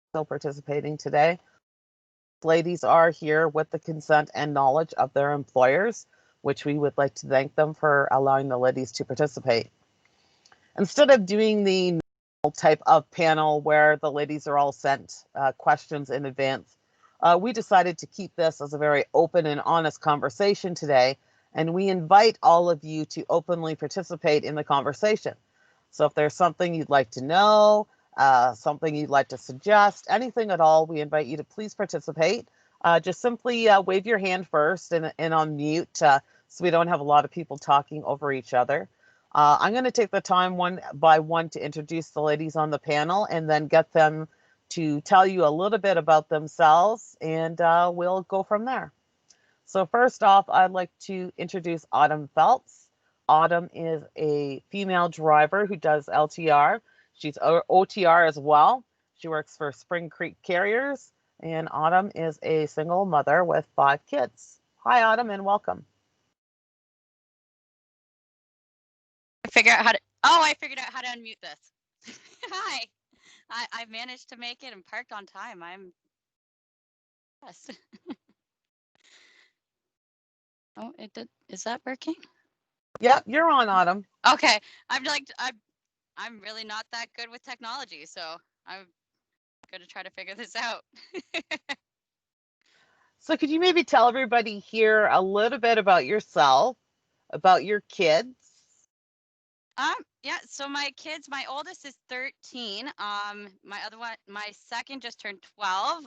still participating today. Ladies are here with the consent and knowledge of their employers, which we would like to thank them for allowing the ladies to participate. Instead of doing the type of panel where the ladies are all sent questions in advance, we decided to keep this as a very open and honest conversation today, and we invite all of you to openly participate in the conversation. So if there's something you'd like to know, something you'd like to suggest, anything at all, we invite you to please participate. Just simply wave your hand first and unmute so we don't have a lot of people talking over each other. I'm going to take the time one by one to introduce the ladies on the panel and then get them to tell you a little bit about themselves, and we'll go from there. So first off, I'd like to introduce Autumn Phelps. Autumn is a female driver who does LTR. She's OTR as well. She works for Spring Creek Carriers, and Autumn is a single mother with 5 kids. Hi, Autumn, and welcome. I figured out how to unmute this. Hi, I managed to make it and parked on time. I'm impressed. Oh, it did. Is that working? Yep, you're on, Autumn. Okay, I'm really not that good with technology, so I'm going to try to figure this out. So could you maybe tell everybody here a little bit about yourself, about your kids? Yeah, so my kids, my oldest is 13. My second just turned 12.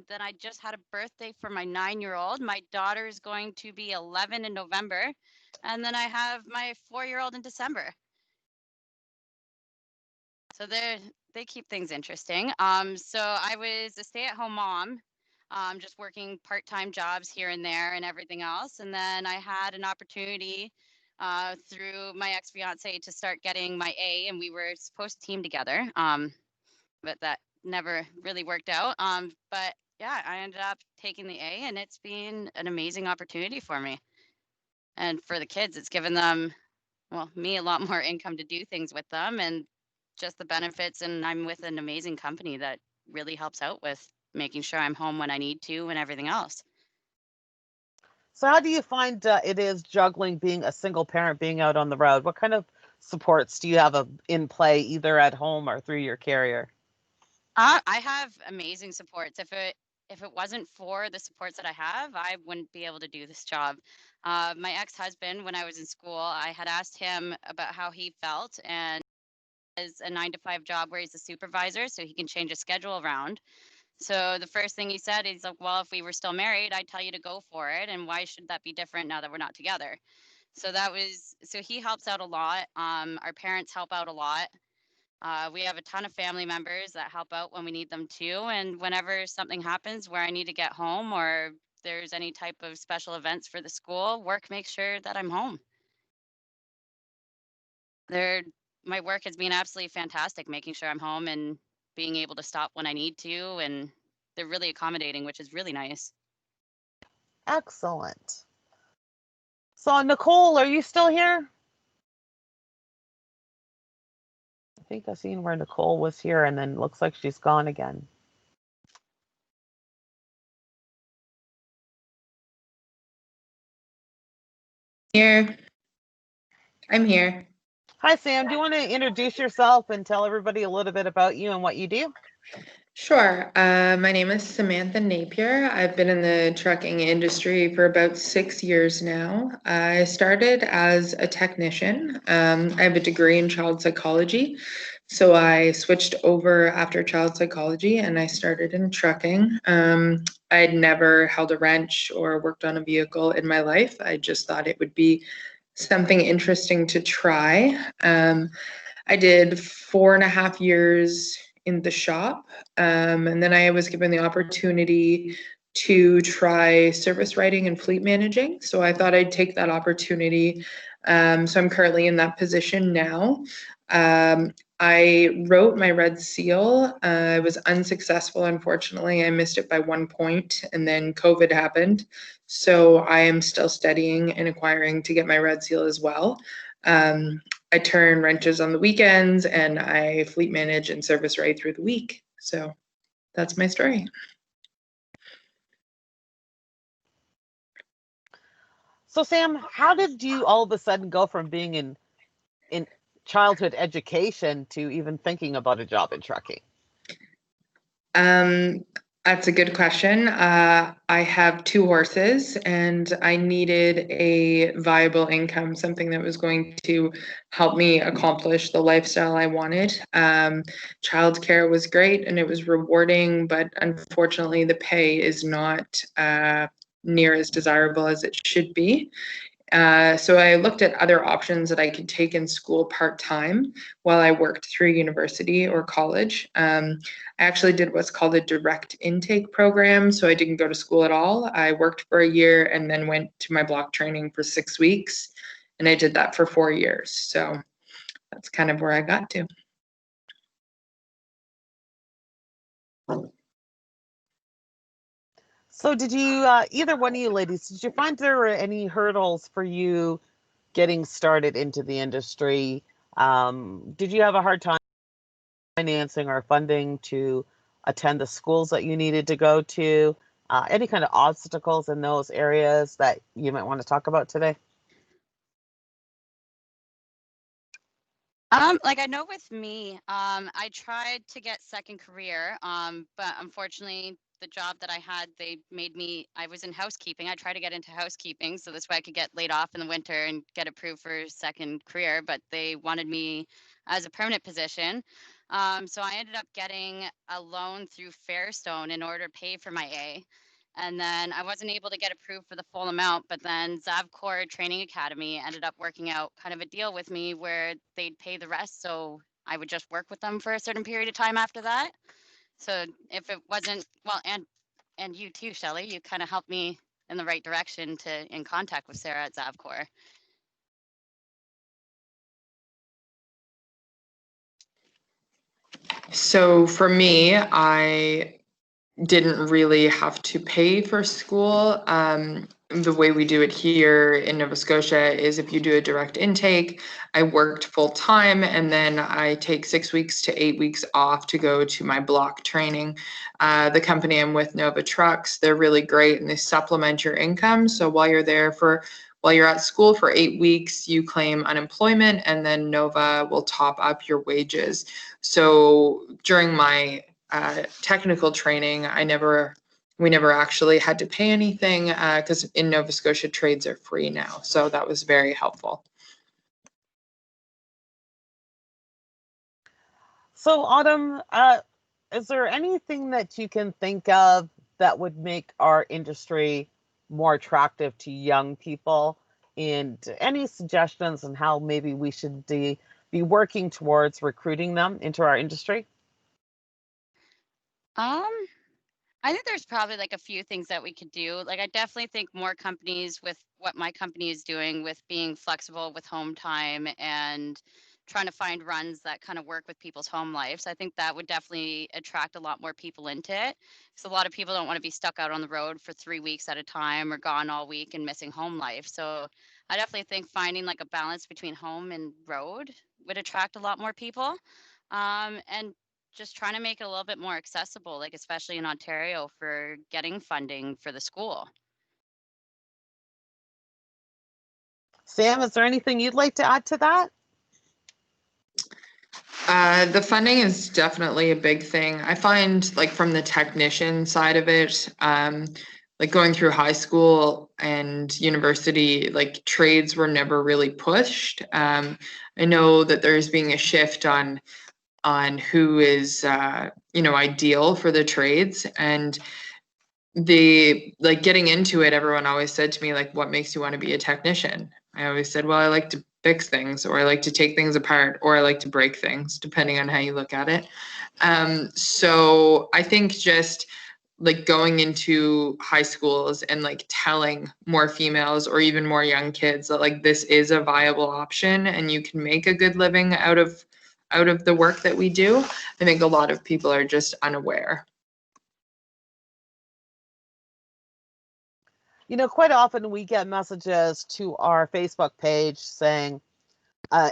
Then I just had a birthday for my 9-year-old. My daughter is going to be 11 in November. And then I have my 4-year-old in December. So they keep things interesting. So I was a stay-at-home mom, just working part-time jobs here and there and everything else. And then I had an opportunity through my ex-fiance to start getting my A, and we were supposed to team together, but that never really worked out. But yeah, I ended up taking the A, and it's been an amazing opportunity for me. And for the kids, it's given them, well, me a lot more income to do things with them and just the benefits. And I'm with an amazing company that really helps out with making sure I'm home when I need to and everything else. So how do you find it is juggling being a single parent, being out on the road? What kind of supports do you have in play, either at home or through your carrier? I have amazing supports. If it wasn't for the supports that I have, I wouldn't be able to do this job. My ex-husband, when I was in school, I had asked him about how he felt, and is a 9-to-5 job where he's a supervisor, so he can change his schedule around. So the first thing he said, he's like, well, if we were still married, I'd tell you to go for it. And why should that be different now that we're not together? So he helps out a lot. Our parents help out a lot. We have a ton of family members that help out when we need them too. And whenever something happens where I need to get home or there's any type of special events for the school, work makes sure that I'm home. My work has been absolutely fantastic, making sure I'm home and being able to stop when I need to, and they're really accommodating, which is really nice. Excellent. So Nicole, are you still here? I think I seen where Nicole was here and then looks like she's gone again. Here. I'm here. Hi, Sam. Do you want to introduce yourself and tell everybody a little bit about you and what you do? Sure. My name is Samantha Napier. I've been in the trucking industry for about 6 years now. I started as a technician. I have a degree in child psychology. So I switched over after child psychology and I started in trucking. I had never held a wrench or worked on a vehicle in my life. I just thought it would be something interesting to try. I did 4.5 years in the shop. And then I was given the opportunity to try service writing and fleet managing. So I thought I'd take that opportunity. So I'm currently in that position now. I wrote my red seal. I was unsuccessful, unfortunately. I missed it by 1 point, and then COVID happened. So I am still studying and acquiring to get my red seal as well. I turn wrenches on the weekends, and I fleet manage and service right through the week. So that's my story. So Sam, how did you all of a sudden go from being in childhood education to even thinking about a job in trucking? That's a good question. I have 2 horses and I needed a viable income, something that was going to help me accomplish the lifestyle I wanted. Childcare was great and it was rewarding, but unfortunately the pay is not near as desirable as it should be. So I looked at other options that I could take in school part-time while I worked through university or college. I actually did what's called a direct intake program. So I didn't go to school at all. I worked for a year and then went to my block training for 6 weeks. And I did that for 4 years. So that's kind of where I got to. So did you, either one of you ladies, did you find there were any hurdles for you getting started into the industry? Did you have a hard time financing or funding to attend the schools that you needed to go to? Any kind of obstacles in those areas that you might want to talk about today? Like I know with me, I tried to get second career, but unfortunately the job that I had, I was in housekeeping. I tried to get into housekeeping so this way I could get laid off in the winter and get approved for second career, but they wanted me as a permanent position. So I ended up getting a loan through Fairstone in order to pay for my A. And then I wasn't able to get approved for the full amount, but then Zavcor Training Academy ended up working out kind of a deal with me where they'd pay the rest. So I would just work with them for a certain period of time after that. So if it wasn't, well, and you too, Shelley, you kind of helped me in the right direction in contact with Sarah at Zavcor. So for me, I didn't really have to pay for school. The way we do it here in Nova Scotia is if you do a direct intake, I worked full time and then I take 6 weeks to 8 weeks off to go to my block training. The company I'm with, Nova Trucks, they're really great and they supplement your income. So while you're at school for 8 weeks, you claim unemployment and then Nova will top up your wages. So during my technical training, we never actually had to pay anything because in Nova Scotia trades are free now. So that was very helpful. So Autumn, is there anything that you can think of that would make our industry more attractive to young people? And any suggestions on how maybe we should be working towards recruiting them into our industry? Um, I think there's probably like a few things that we could do. Like I definitely think more companies with what my company is doing with being flexible with home time and trying to find runs that kind of work with people's home lives. I think that would definitely attract a lot more people into it. Because a lot of people don't want to be stuck out on the road for 3 weeks at a time or gone all week and missing home life. So I definitely think finding like a balance between home and road would attract a lot more people. And just trying to make it a little bit more accessible, like especially in Ontario for getting funding for the school. Sam, is there anything you'd like to add to that? The funding is definitely a big thing. I find like from the technician side of it, like going through high school and university, like trades were never really pushed. I know that there's being a shift on who is ideal for the trades, and the like getting into it, everyone always said to me like, what makes you want to be a technician? I always said, well, I like to fix things, or I like to take things apart, or I like to break things, depending on how you look at it. So I think just like going into high schools and like telling more females or even more young kids that like this is a viable option and you can make a good living out of the work that we do. I think a lot of people are just unaware. You know, quite often we get messages to our Facebook page saying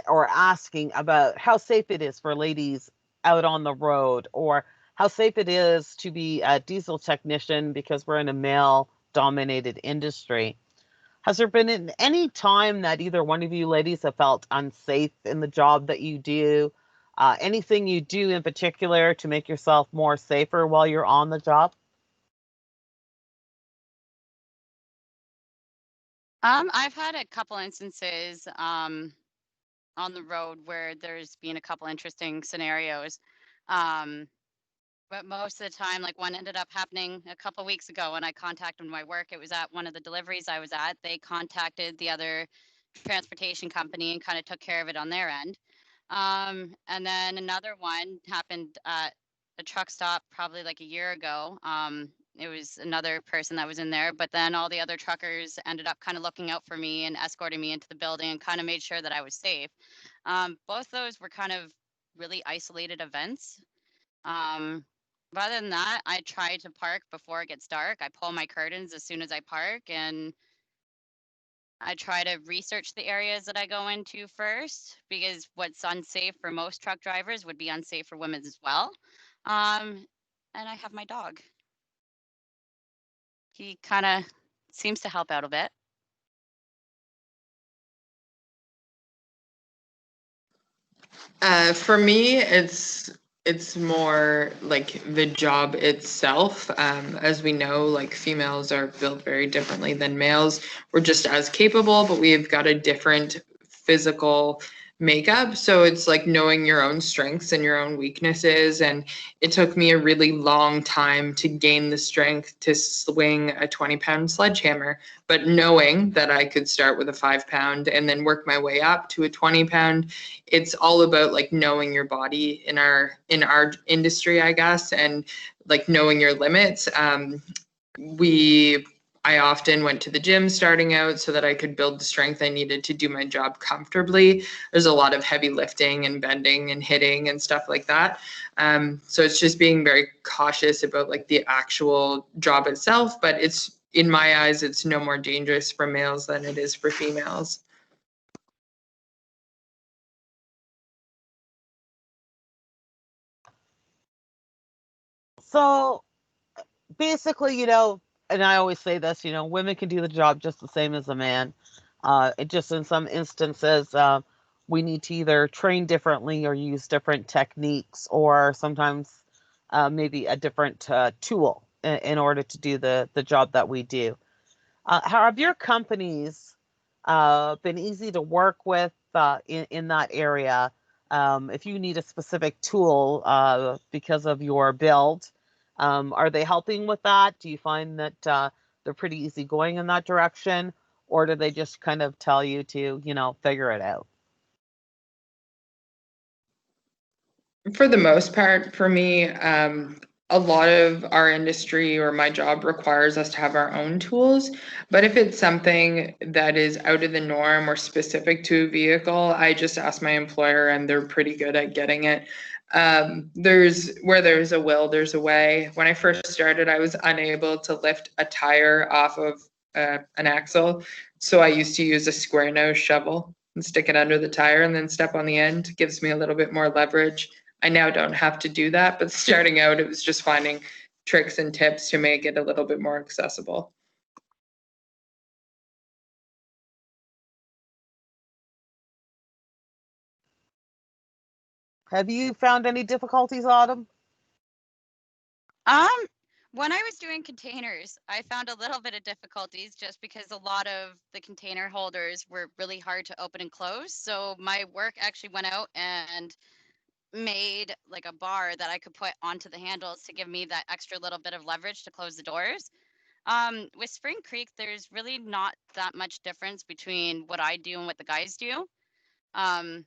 or asking about how safe it is for ladies out on the road, or how safe it is to be a diesel technician because we're in a male-dominated industry. Has there been any time that either one of you ladies have felt unsafe in the job that you do? Anything you do in particular to make yourself more safer while you're on the job? I've had a couple instances on the road where there's been a couple interesting scenarios. But most of the time, like one ended up happening a couple weeks ago when I contacted my work. It was at one of the deliveries I was at. They contacted the other transportation company and kind of took care of it on their end. And then another one happened at a truck stop probably like a year ago. It was another person that was in there, but then all the other truckers ended up kind of looking out for me and escorting me into the building and kind of made sure that I was safe. Both those were kind of really isolated events. Um, but other than that, I try to park before it gets dark. I pull my curtains as soon as I park, and I try to research the areas that I go into first, because what's unsafe for most truck drivers would be unsafe for women as well. And I have my dog. He kind of seems to help out a bit. For me, it's more like the job itself. As we know, like females are built very differently than males. We're just as capable, but we've got a different physical makeup. So it's like knowing your own strengths and your own weaknesses. And it took me a really long time to gain the strength to swing a 20-pound sledgehammer. But knowing that I could start with a 5-pound and then work my way up to a 20-pound, it's all about like knowing your body in our industry, I guess, and like knowing your limits. I often went to the gym starting out so that I could build the strength I needed to do my job comfortably. There's a lot of heavy lifting and bending and hitting and stuff like that. So it's just being very cautious about like the actual job itself, but it's, in my eyes, it's no more dangerous for males than it is for females. So basically, and I always say this, women can do the job just the same as a man. It just in some instances, we need to either train differently or use different techniques, or sometimes maybe a different tool in order to do the job that we do. Have your companies been easy to work with in that area? If you need a specific tool because of your build, are they helping with that? Do you find that they're pretty easygoing in that direction, or do they just kind of tell you to, figure it out? For the most part, for me, a lot of our industry or my job requires us to have our own tools. But if it's something that is out of the norm or specific to a vehicle, I just ask my employer, and they're pretty good at getting it. There's a will, there's a way. When I first started, I was unable to lift a tire off of an axle. So I used to use a square nose shovel and stick it under the tire and then step on the end. It gives me a little bit more leverage. I now don't have to do that, but starting out, it was just finding tricks and tips to make it a little bit more accessible. Have you found any difficulties, Autumn? Um, when I was doing containers, I found a little bit of difficulties just because a lot of the container holders were really hard to open and close. So my work actually went out and made like a bar that I could put onto the handles to give me that extra little bit of leverage to close the doors. With Spring Creek, there's really not that much difference between what I do and what the guys do. Um,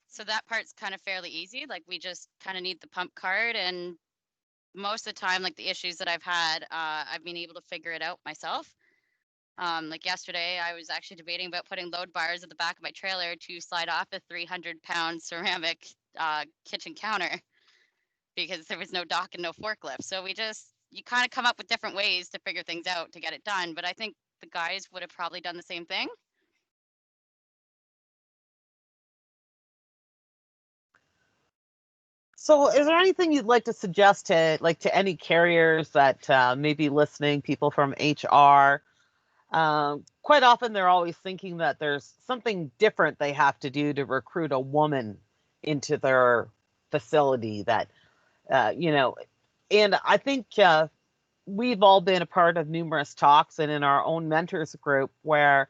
so that part's kind of fairly easy. Like we just kind of need the pump card, and most of the time, like the issues that I've had, I've been able to figure it out myself. Like yesterday, I was actually debating about putting load bars at the back of my trailer to slide off a 300-pound ceramic kitchen counter because there was no dock and no forklift. So you kind of come up with different ways to figure things out to get it done. But I think the guys would have probably done the same thing. So, is there anything you'd like to suggest to any carriers that may be listening, people from HR? Quite often, they're always thinking that there's something different they have to do to recruit a woman into their facility. And I think we've all been a part of numerous talks and in our own mentors group where,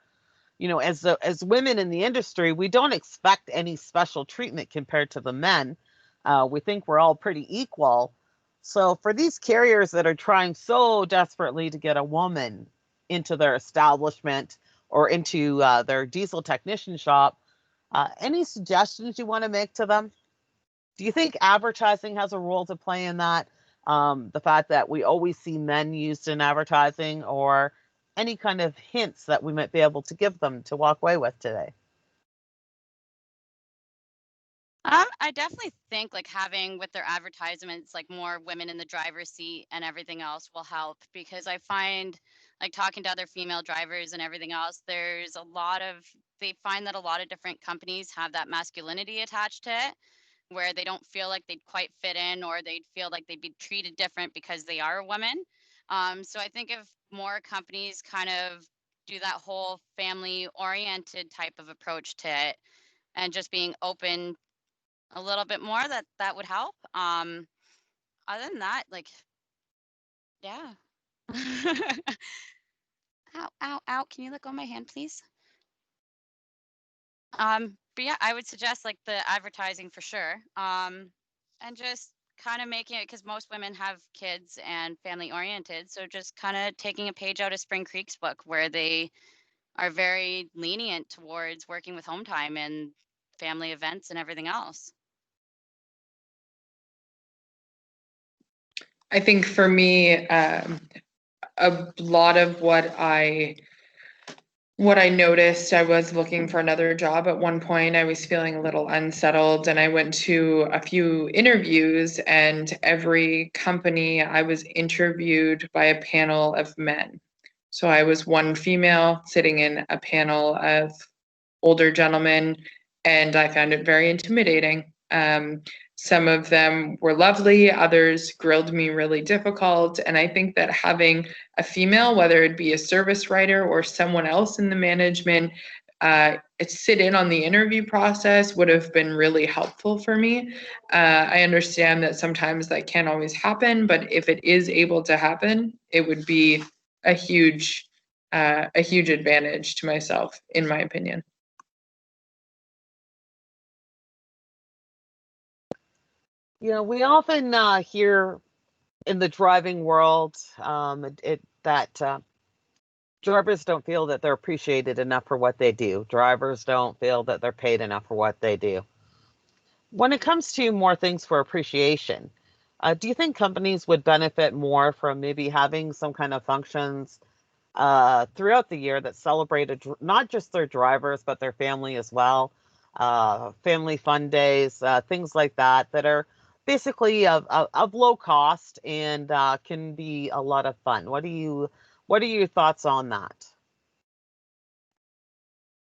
as women in the industry, we don't expect any special treatment compared to the men. We think we're all pretty equal. So for these carriers that are trying so desperately to get a woman into their establishment or into their diesel technician shop, any suggestions you want to make to them? Do you think advertising has a role to play in that? The fact that we always see men used in advertising, or any kind of hints that we might be able to give them to walk away with today? I definitely think like having with their advertisements like more women in the driver's seat and everything else will help, because I find like talking to other female drivers and everything else, they find that a lot of different companies have that masculinity attached to it, where they don't feel like they'd quite fit in, or they'd feel like they'd be treated different because they are a woman. So I think if more companies kind of do that whole family oriented type of approach to it and just being open a little bit more, that would help. Other than that, like, yeah. Ow, ow, ow. Can you let go of my hand, please? But yeah, I would suggest like the advertising for sure. And just kind of making it, because most women have kids and family oriented. So just kind of taking a page out of Spring Creek's book, where they are very lenient towards working with home time and family events and everything else. I think for me, a lot of what I noticed, I was looking for another job at one point. I was feeling a little unsettled, and I went to a few interviews, and every company I was interviewed by a panel of men. So I was one female sitting in a panel of older gentlemen, and I found it very intimidating. Some of them were lovely, others grilled me really difficult. And I think that having a female, whether it be a service writer or someone else in the management, sit in on the interview process would have been really helpful for me. I understand that sometimes that can't always happen, but if it is able to happen, it would be a huge advantage to myself, in my opinion. We often hear in the driving world that drivers don't feel that they're appreciated enough for what they do. Drivers don't feel that they're paid enough for what they do. When it comes to more things for appreciation, do you think companies would benefit more from maybe having some kind of functions throughout the year that celebrated not just their drivers, but their family as well? Family fun days, things like that are basically of low cost and can be a lot of fun. What are your thoughts on that?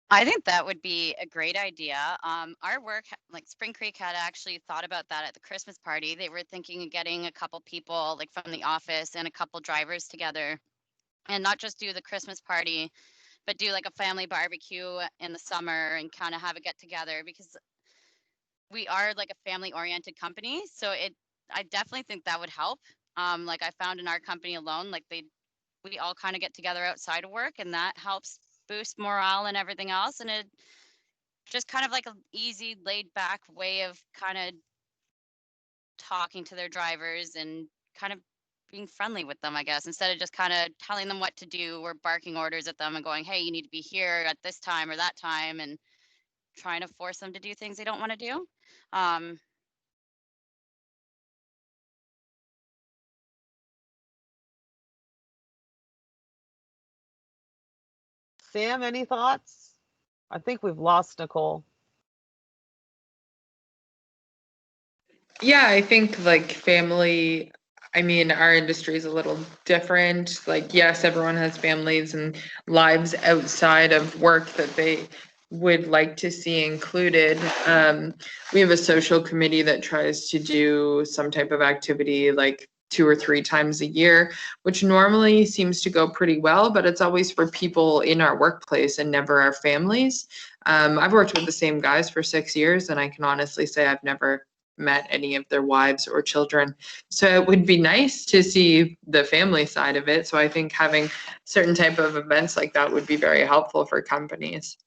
I think that would be a great idea. Our work, like Spring Creek, had actually thought about that at the Christmas party. They were thinking of getting a couple people, like from the office, and a couple drivers together, and not just do the Christmas party, but do like a family barbecue in the summer and kind of have a get together, because we are like a family oriented company. So I definitely think that would help. Like I found in our company alone, like we all kind of get together outside of work, and that helps boost morale and everything else. And it just kind of like an easy, laid back way of kind of talking to their drivers and kind of being friendly with them, I guess, instead of just kind of telling them what to do or barking orders at them and going, hey, you need to be here at this time or that time, and trying to force them to do things they don't want to do. Sam, any thoughts? I think we've lost Nicole. Yeah, I think like family, I mean, our industry is a little different. Like, yes, everyone has families and lives outside of work that they would like to see included. We have a social committee that tries to do some type of activity like 2 or 3 times a year, which normally seems to go pretty well, but it's always for people in our workplace and never our families. I've worked with the same guys for 6 years, and I can honestly say I've never met any of their wives or children. So it would be nice to see the family side of it. So I think having certain type of events like that would be very helpful for companies.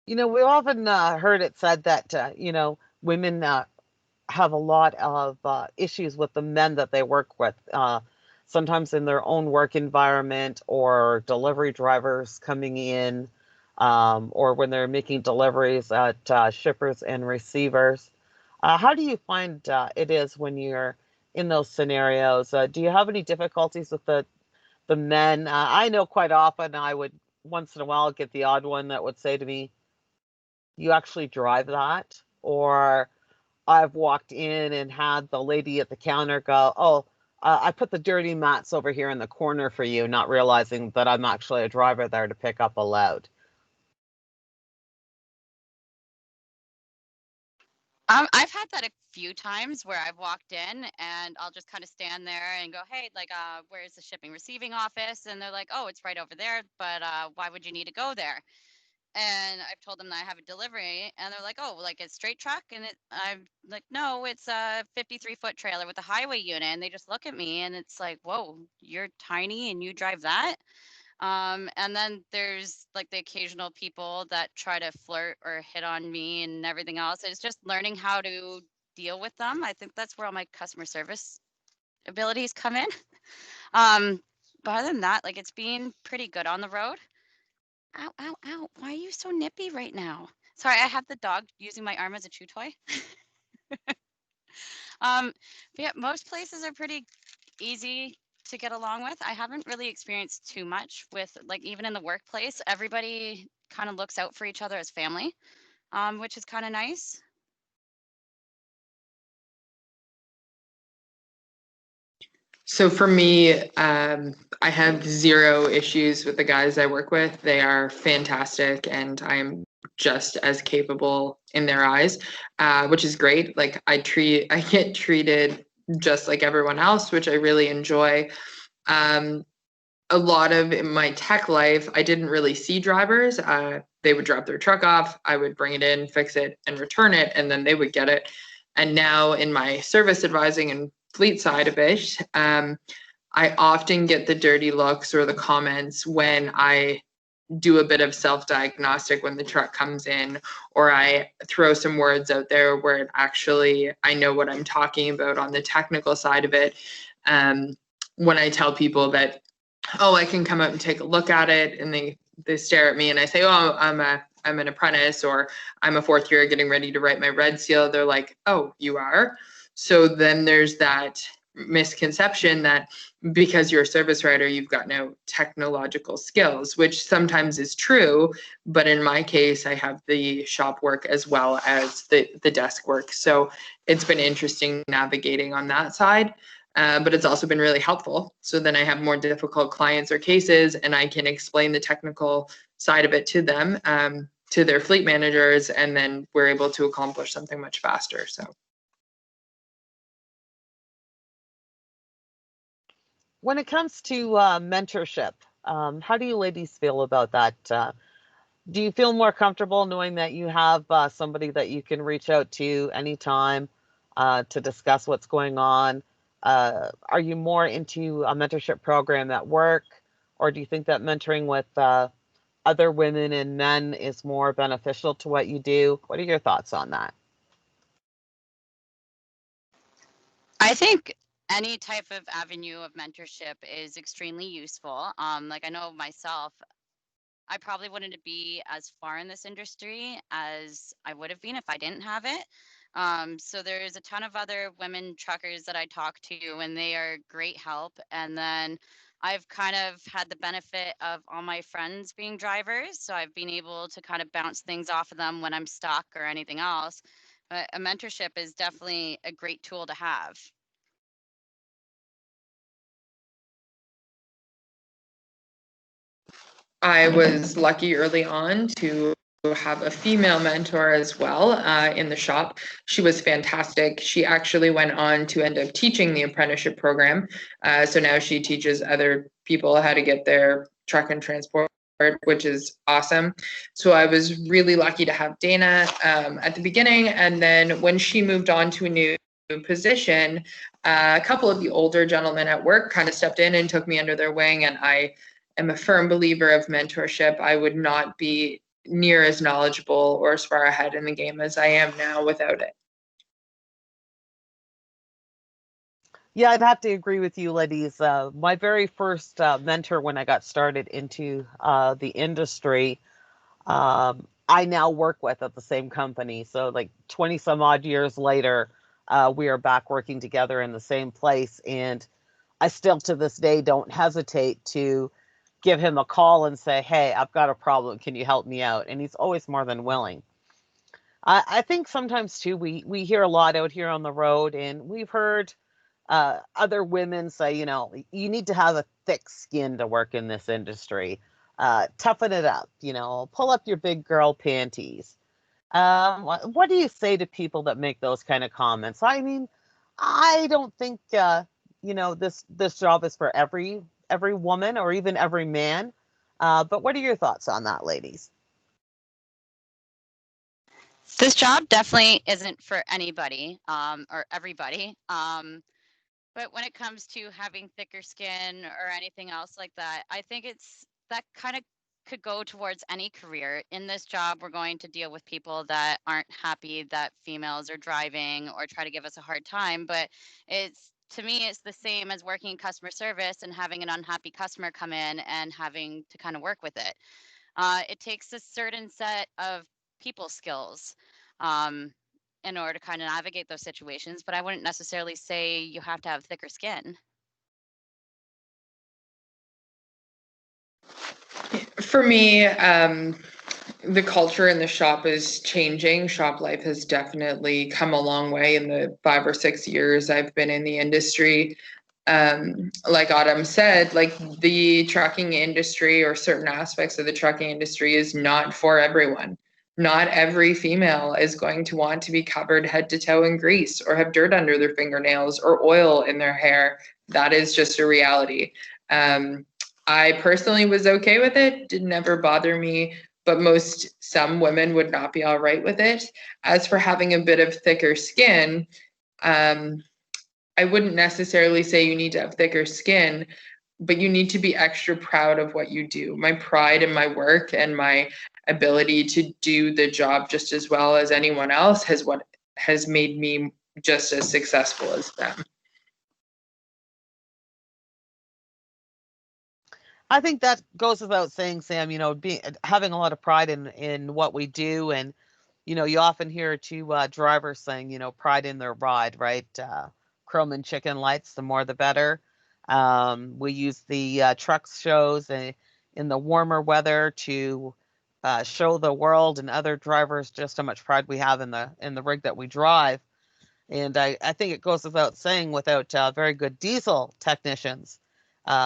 We often heard it said that, women have a lot of issues with the men that they work with, sometimes in their own work environment or delivery drivers coming in, or when they're making deliveries at shippers and receivers. How do you find it is when you're in those scenarios? Do you have any difficulties with the men? I know quite often I would once in a while get the odd one that would say to me, "You actually drive that?" Or I've walked in and had the lady at the counter go, "Oh, I put the dirty mats over here in the corner for you," not realizing that I'm actually a driver there to pick up a load. I've had that a few times where I've walked in and I'll just kind of stand there and go, "Hey, like, where's the shipping receiving office?" And they're like, "Oh, it's right over there, but why would you need to go there?" And I've told them that I have a delivery, and they're like, "Oh, like a straight truck?" And I'm like, "No, it's a 53-foot trailer with a highway unit." And they just look at me, and it's like, "Whoa, you're tiny and you drive that?" And then there's like the occasional people that try to flirt or hit on me and everything else. It's just learning how to deal with them. I think that's where all my customer service abilities come in. Um, but other than that, like, it's been pretty good on the road. Ow, ow, ow. Why are you so nippy right now? Sorry, I have the dog using my arm as a chew toy. But yeah, most places are pretty easy to get along with. I haven't really experienced too much with, like, even in the workplace, everybody kind of looks out for each other as family, which is kind of nice. So for me, I have zero issues with the guys I work with. They are fantastic, and I'm just as capable in their eyes, which is great. Like I get treated just like everyone else, which I really enjoy. Um, a lot of in my tech life, I didn't really see drivers. They would drop their truck off, I would bring it in, fix it, and return it, and then they would get it. And now in my service advising and fleet side of it, I often get the dirty looks or the comments when I do a bit of self-diagnostic when the truck comes in, or I throw some words out there where it actually I know what I'm talking about on the technical side of it. When I tell people that, oh, I can come out and take a look at it, and they stare at me and I say, oh, I'm an apprentice, or I'm a 4th year getting ready to write my red seal. They're like, oh, you are? So then there's that misconception that because you're a service writer, you've got no technological skills, which sometimes is true. But in my case, I have the shop work as well as the desk work. So it's been interesting navigating on that side. But it's also been really helpful. So then I have more difficult clients or cases, and I can explain the technical side of it to them, to their fleet managers, and then we're able to accomplish something much faster. So. When it comes to mentorship, how do you ladies feel about that? Do you feel more comfortable knowing that you have somebody that you can reach out to anytime to discuss what's going on? Are you more into a mentorship program at work, or do you think that mentoring with other women and men is more beneficial to what you do? What are your thoughts on that? I think any type of avenue of mentorship is extremely useful. Like, I know myself, I probably wouldn't be as far in this industry as I would have been if I didn't have it. So there's a ton of other women truckers that I talk to, and they are great help. And then I've kind of had the benefit of all my friends being drivers, so I've been able to kind of bounce things off of them when I'm stuck or anything else. But a mentorship is definitely a great tool to have. I was lucky early on to have a female mentor as well in the shop. She was fantastic. She actually went on to end up teaching the apprenticeship program. So now she teaches other people how to get their truck and transport, which is awesome. So I was really lucky to have Dana at the beginning. And then when she moved on to a new position, a couple of the older gentlemen at work kind of stepped in and took me under their wing. And I am a firm believer of mentorship. I would not be near as knowledgeable or as far ahead in the game as I am now without it. Yeah, I'd have to agree with you, ladies. My very first mentor when I got started into the industry, I now work with at the same company. So, like 20 some odd years later, we are back working together in the same place. And I still to this day don't hesitate to give him a call and say, "Hey, I've got a problem. Can you help me out?" And he's always more than willing. I think sometimes too, we hear a lot out here on the road, and we've heard other women say, you need to have a thick skin to work in this industry. Toughen it up, pull up your big girl panties. What do you say to people that make those kind of comments? I mean, I don't think this job is for every woman or even every man. But what are your thoughts on that, ladies? This job definitely isn't for anybody or everybody. But when it comes to having thicker skin or anything else like that, I think that kind of could go towards any career. In this job, we're going to deal with people that aren't happy that females are driving or try to give us a hard time. But to me, it's the same as working in customer service and having an unhappy customer come in and having to kind of work with it. It takes a certain set of people skills. In order to kind of navigate those situations, but I wouldn't necessarily say you have to have thicker skin. For me, the culture in the shop is changing. Shop life has definitely come a long way in the 5 or 6 years I've been in the industry. Like Autumn said, like the trucking industry or certain aspects of the trucking industry is not for everyone. Not every female is going to want to be covered head to toe in grease or have dirt under their fingernails or oil in their hair. That is just a reality. I personally was okay with it, didn't ever bother me, but some women would not be all right with it. As for having a bit of thicker skin, I wouldn't necessarily say you need to have thicker skin, but you need to be extra proud of what you do. My pride in my work and my ability to do the job just as well as anyone else has made me just as successful as them. I think that goes without saying, Sam, having a lot of pride in what we do. And, you often hear drivers saying, pride in their ride, right? Chrome and chicken lights, the more the better. We use the truck shows in the warmer weather to show the world and other drivers just how much pride we have in the rig that we drive. And I think it goes without saying, without very good diesel technicians,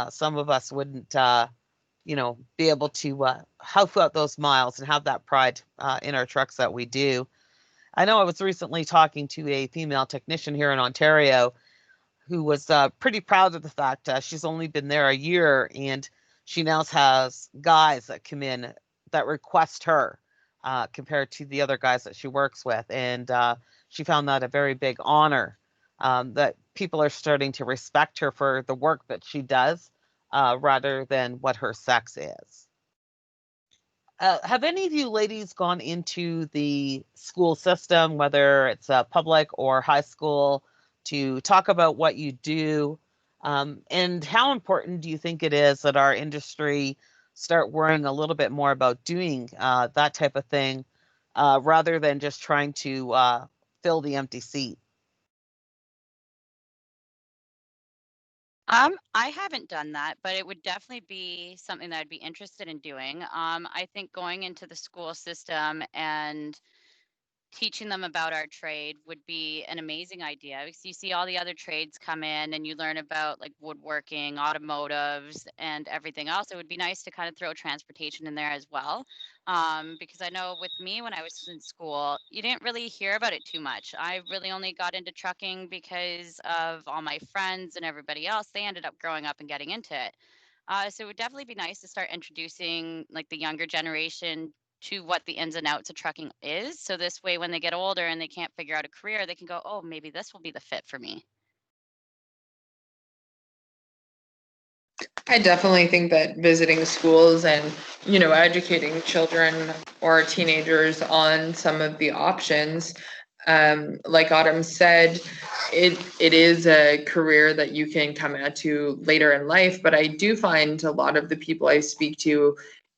some of us wouldn't, be able to help out those miles and have that pride in our trucks that we do. I know I was recently talking to a female technician here in Ontario who was pretty proud of the fact she's only been there a year, and she now has guys that come in that request her compared to the other guys that she works with. And she found that a very big honor, that people are starting to respect her for the work that she does rather than what her sex is. Have any of you ladies gone into the school system, whether it's public or high school, to talk about what you do? And how important do you think it is that our industry start worrying a little bit more about doing that type of thing rather than just trying to fill the empty seat? I haven't done that, but it would definitely be something that I'd be interested in doing. I think going into the school system and teaching them about our trade would be an amazing idea, because you see all the other trades come in and you learn about like woodworking, automotives, and everything else. It would be nice to kind of throw transportation in there as well. Because I know with me when I was in school, you didn't really hear about it too much. I really only got into trucking because of all my friends and everybody else. They ended up growing up and getting into it. So it would definitely be nice to start introducing like the younger generation to what the ins and outs of trucking is. So this way, when they get older and they can't figure out a career, they can go, oh, maybe this will be the fit for me. I definitely think that visiting schools and, educating children or teenagers on some of the options, like Autumn said, it is a career that you can come at to later in life. But I do find a lot of the people I speak to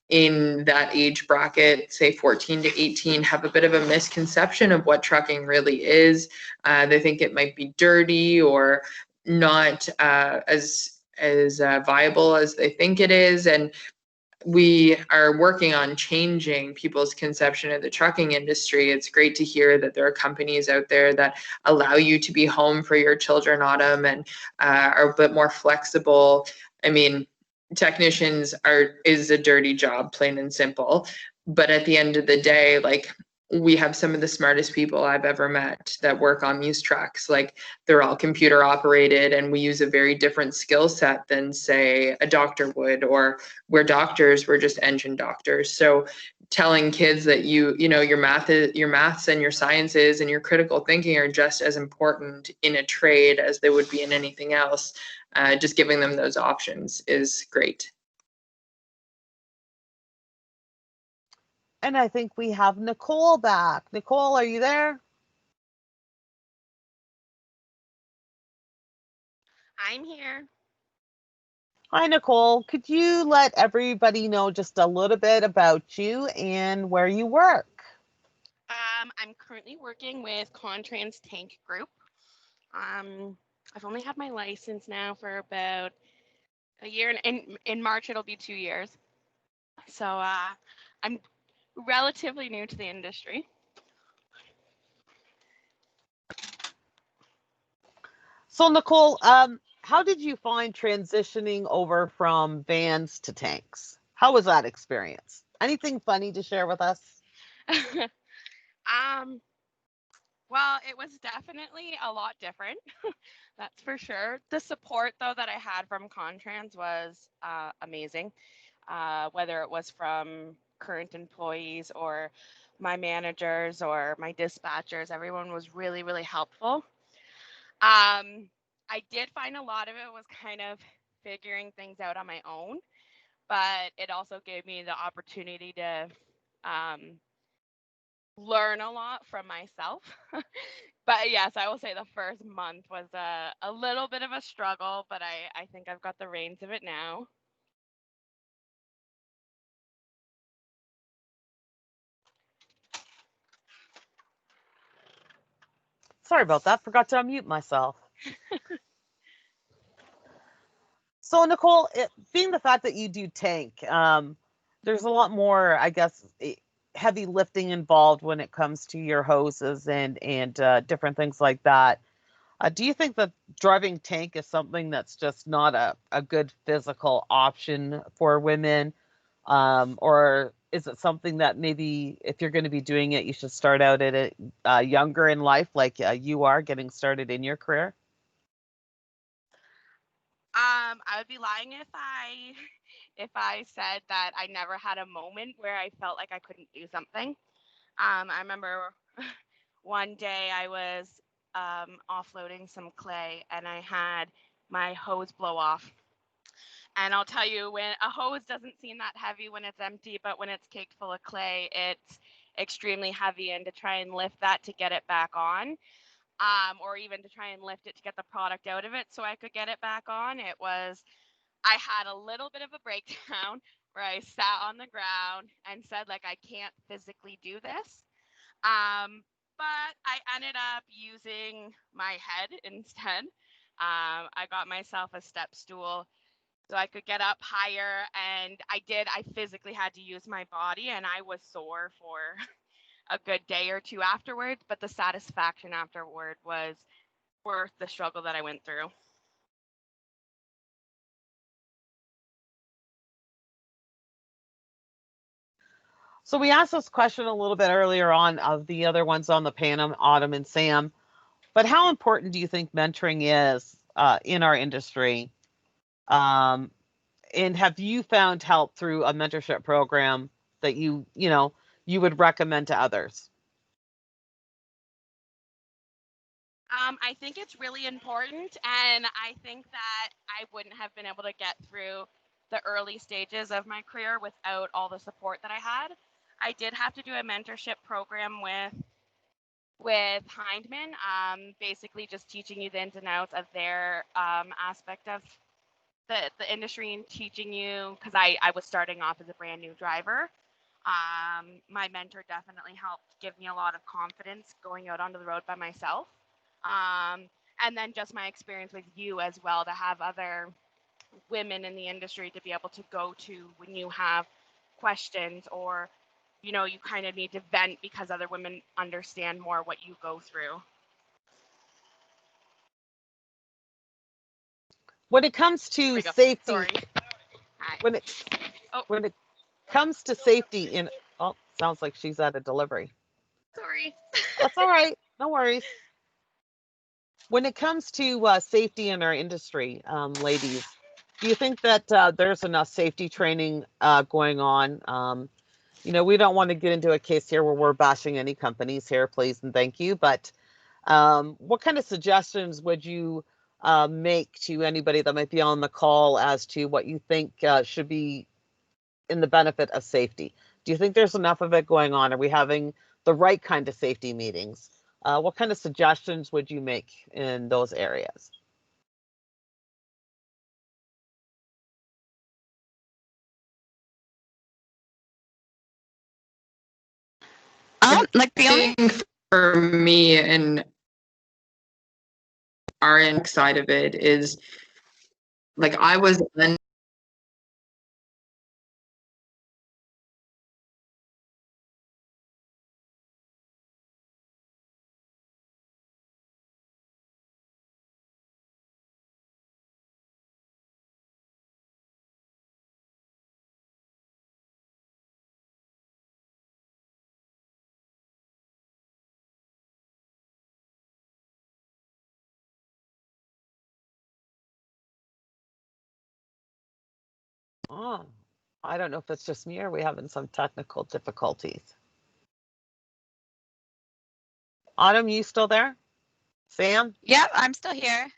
in that age bracket, say 14 to 18, have a bit of a misconception of what trucking really is. They think it might be dirty or not as viable as they think it is. And we are working on changing people's conception of the trucking industry. It's great to hear that there are companies out there that allow you to be home for your children, Autumn, and are a bit more flexible. I mean, technicians is a dirty job, plain and simple. But at the end of the day, like, we have some of the smartest people I've ever met that work on these trucks. Like, they're all computer operated, and we use a very different skill set than, say, a doctor would, or we're doctors, we're just engine doctors. So telling kids that your maths and your sciences and your critical thinking are just as important in a trade as they would be in anything else. Just giving them those options is great. And I think we have Nicole back. Nicole, are you there? I'm here. Hi, Nicole. Could you let everybody know just a little bit about you and where you work? I'm currently working with Contrans Tank Group. I've only had my license now for about a year, and in March it'll be 2 years. So I'm relatively new to the industry. So, Nicole, how did you find transitioning over from vans to tanks? How was that experience? Anything funny to share with us? Well, it was definitely a lot different. That's for sure. The support, though, that I had from Contrans was amazing. Whether it was from current employees or my managers or my dispatchers, everyone was really, really helpful. I did find a lot of it was kind of figuring things out on my own, but it also gave me the opportunity to learn a lot from myself. But yes, I will say the first month was a little bit of a struggle, but I think I've got the reins of it now. Sorry about that. Forgot to unmute myself. So, Nicole, being the fact that you do tank, there's a lot more, I guess, heavy lifting involved when it comes to your hoses and different things like that. Do you think that driving tank is something that's just not a good physical option for women? Or is it something that maybe if you're going to be doing it, you should start out at it younger in life, like you are getting started in your career? I would be lying if I said that I never had a moment where I felt like I couldn't do something. I remember one day I was offloading some clay and I had my hose blow off. And I'll tell you, when a hose doesn't seem that heavy when it's empty, but when it's caked full of clay, it's extremely heavy. And to try and lift that to get it back on, or even to try and lift it to get the product out of it so I could get it back on, I had a little bit of a breakdown where I sat on the ground and said, like, I can't physically do this. But I ended up using my head instead. I got myself a step stool so I could get up higher, and I physically had to use my body, and I was sore for a good day or two afterwards, but the satisfaction afterward was worth the struggle that I went through. So we asked this question a little bit earlier on of the other ones on the panel, Autumn and Sam, but how important do you think mentoring is in our industry? And have you found help through a mentorship program that you would recommend to others? I think it's really important, and I think that I wouldn't have been able to get through the early stages of my career without all the support that I had. I did have to do a mentorship program with Hindman, basically just teaching you the ins and outs of their aspect of the industry and teaching you, because I was starting off as a brand new driver. My mentor definitely helped give me a lot of confidence going out onto the road by myself. And then just my experience with you as well, to have other women in the industry to be able to go to when you have questions, or you kind of need to vent because other women understand more what you go through. When it comes to safety, Sorry. when it comes to safety in, oh, sounds like she's at a delivery. Sorry. That's all right. No worries. When it comes to safety in our industry, ladies, do you think that there's enough safety training going on? We don't want to get into a case here where we're bashing any companies here, please and thank you. But what kind of suggestions would you make to anybody that might be on the call as to what you think should be in the benefit of safety? Do you think there's enough of it going on? Are we having the right kind of safety meetings? What kind of suggestions would you make in those areas? Like the only thing for me and our side of it is, like, I was Oh, I don't know if it's just me or we having some technical difficulties. Autumn, you still there? Sam? Yeah, I'm still here.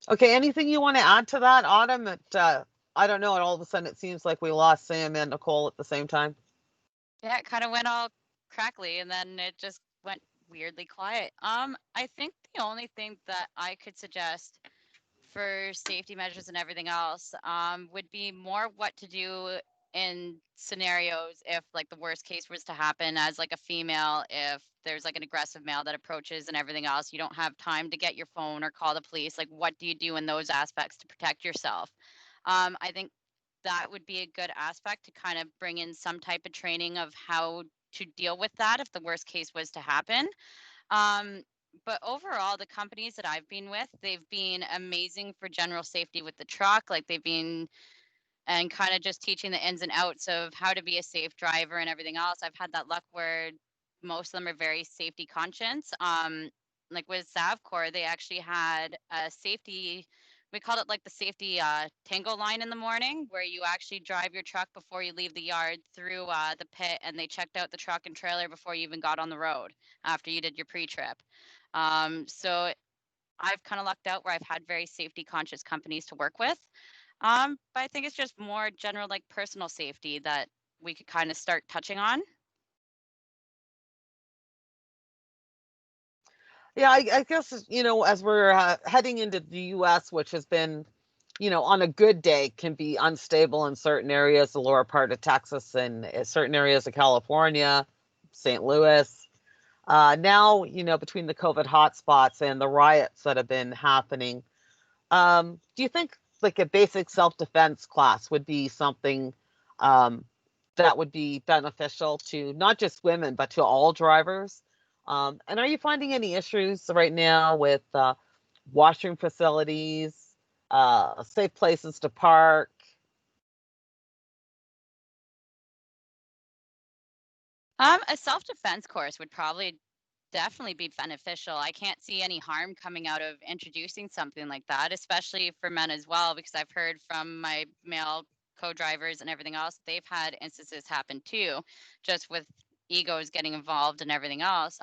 Okay, anything you want to add to that, Autumn? I don't know, and all of a sudden it seems like we lost Sam and Nicole at the same time. Yeah, it kind of went all crackly, and then it just went weirdly quiet. I think the only thing that I could suggest for safety measures and everything else would be more what to do in scenarios if, like, the worst case was to happen as, like, a female. If there's, like, an aggressive male that approaches and everything else, you don't have time to get your phone or call the police. Like, what do you do in those aspects to protect yourself? I think that would be a good aspect to kind of bring in some type of training of how to deal with that if the worst case was to happen. But overall, the companies that I've been with, they've been amazing for general safety with the truck. Like, they've been, and kind of just teaching the ins and outs of how to be a safe driver and everything else. I've had that luck where most of them are very safety conscious. Like with Savcor, they actually had a safety, we called it like the safety tango line in the morning, where you actually drive your truck before you leave the yard through the pit, and they checked out the truck and trailer before you even got on the road after you did your pre-trip. So I've kind of lucked out where I've had very safety conscious companies to work with. But I think it's just more general, like, personal safety that we could kind of start touching on. Yeah, I guess, as we're heading into the US, which has been, on a good day, can be unstable in certain areas, the lower part of Texas and certain areas of California, St. Louis. Now, between the COVID hotspots and the riots that have been happening, do you think like a basic self-defense class would be something that would be beneficial to not just women, but to all drivers. And are you finding any issues right now with washroom facilities, safe places to park? A self-defense course would probably definitely be beneficial. I can't see any harm coming out of introducing something like that, especially for men as well, because I've heard from my male co-drivers and everything else, they've had instances happen too, just with egos getting involved and everything else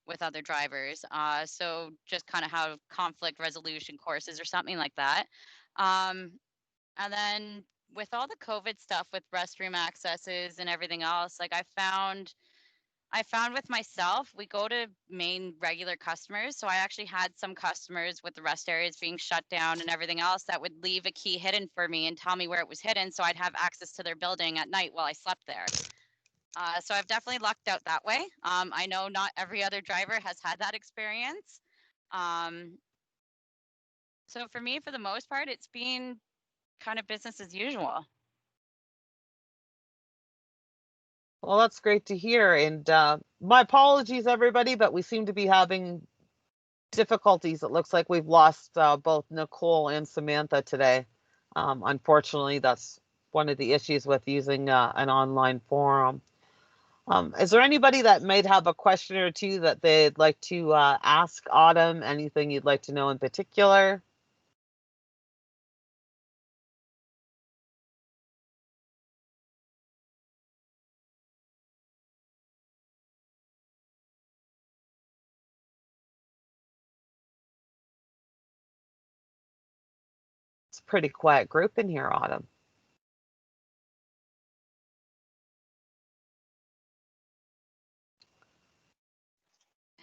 with other drivers. So just kind of have conflict resolution courses or something like that. And then with all the COVID stuff with restroom accesses and everything else, like I found with myself, we go to main regular customers. So I actually had some customers with the rest areas being shut down and everything else that would leave a key hidden for me and tell me where it was hidden. So I'd have access to their building at night while I slept there. So I've definitely lucked out that way. I know not every other driver has had that experience. So for me, for the most part, it's been kind of business as usual. Well, that's great to hear. And my apologies, everybody, but we seem to be having difficulties. It looks like we've lost both Nicole and Samantha today. Unfortunately, that's one of the issues with using an online forum. Is there anybody that might have a question or two that they'd like to ask Autumn? Anything you'd like to know in particular? It's a pretty quiet group in here, Autumn.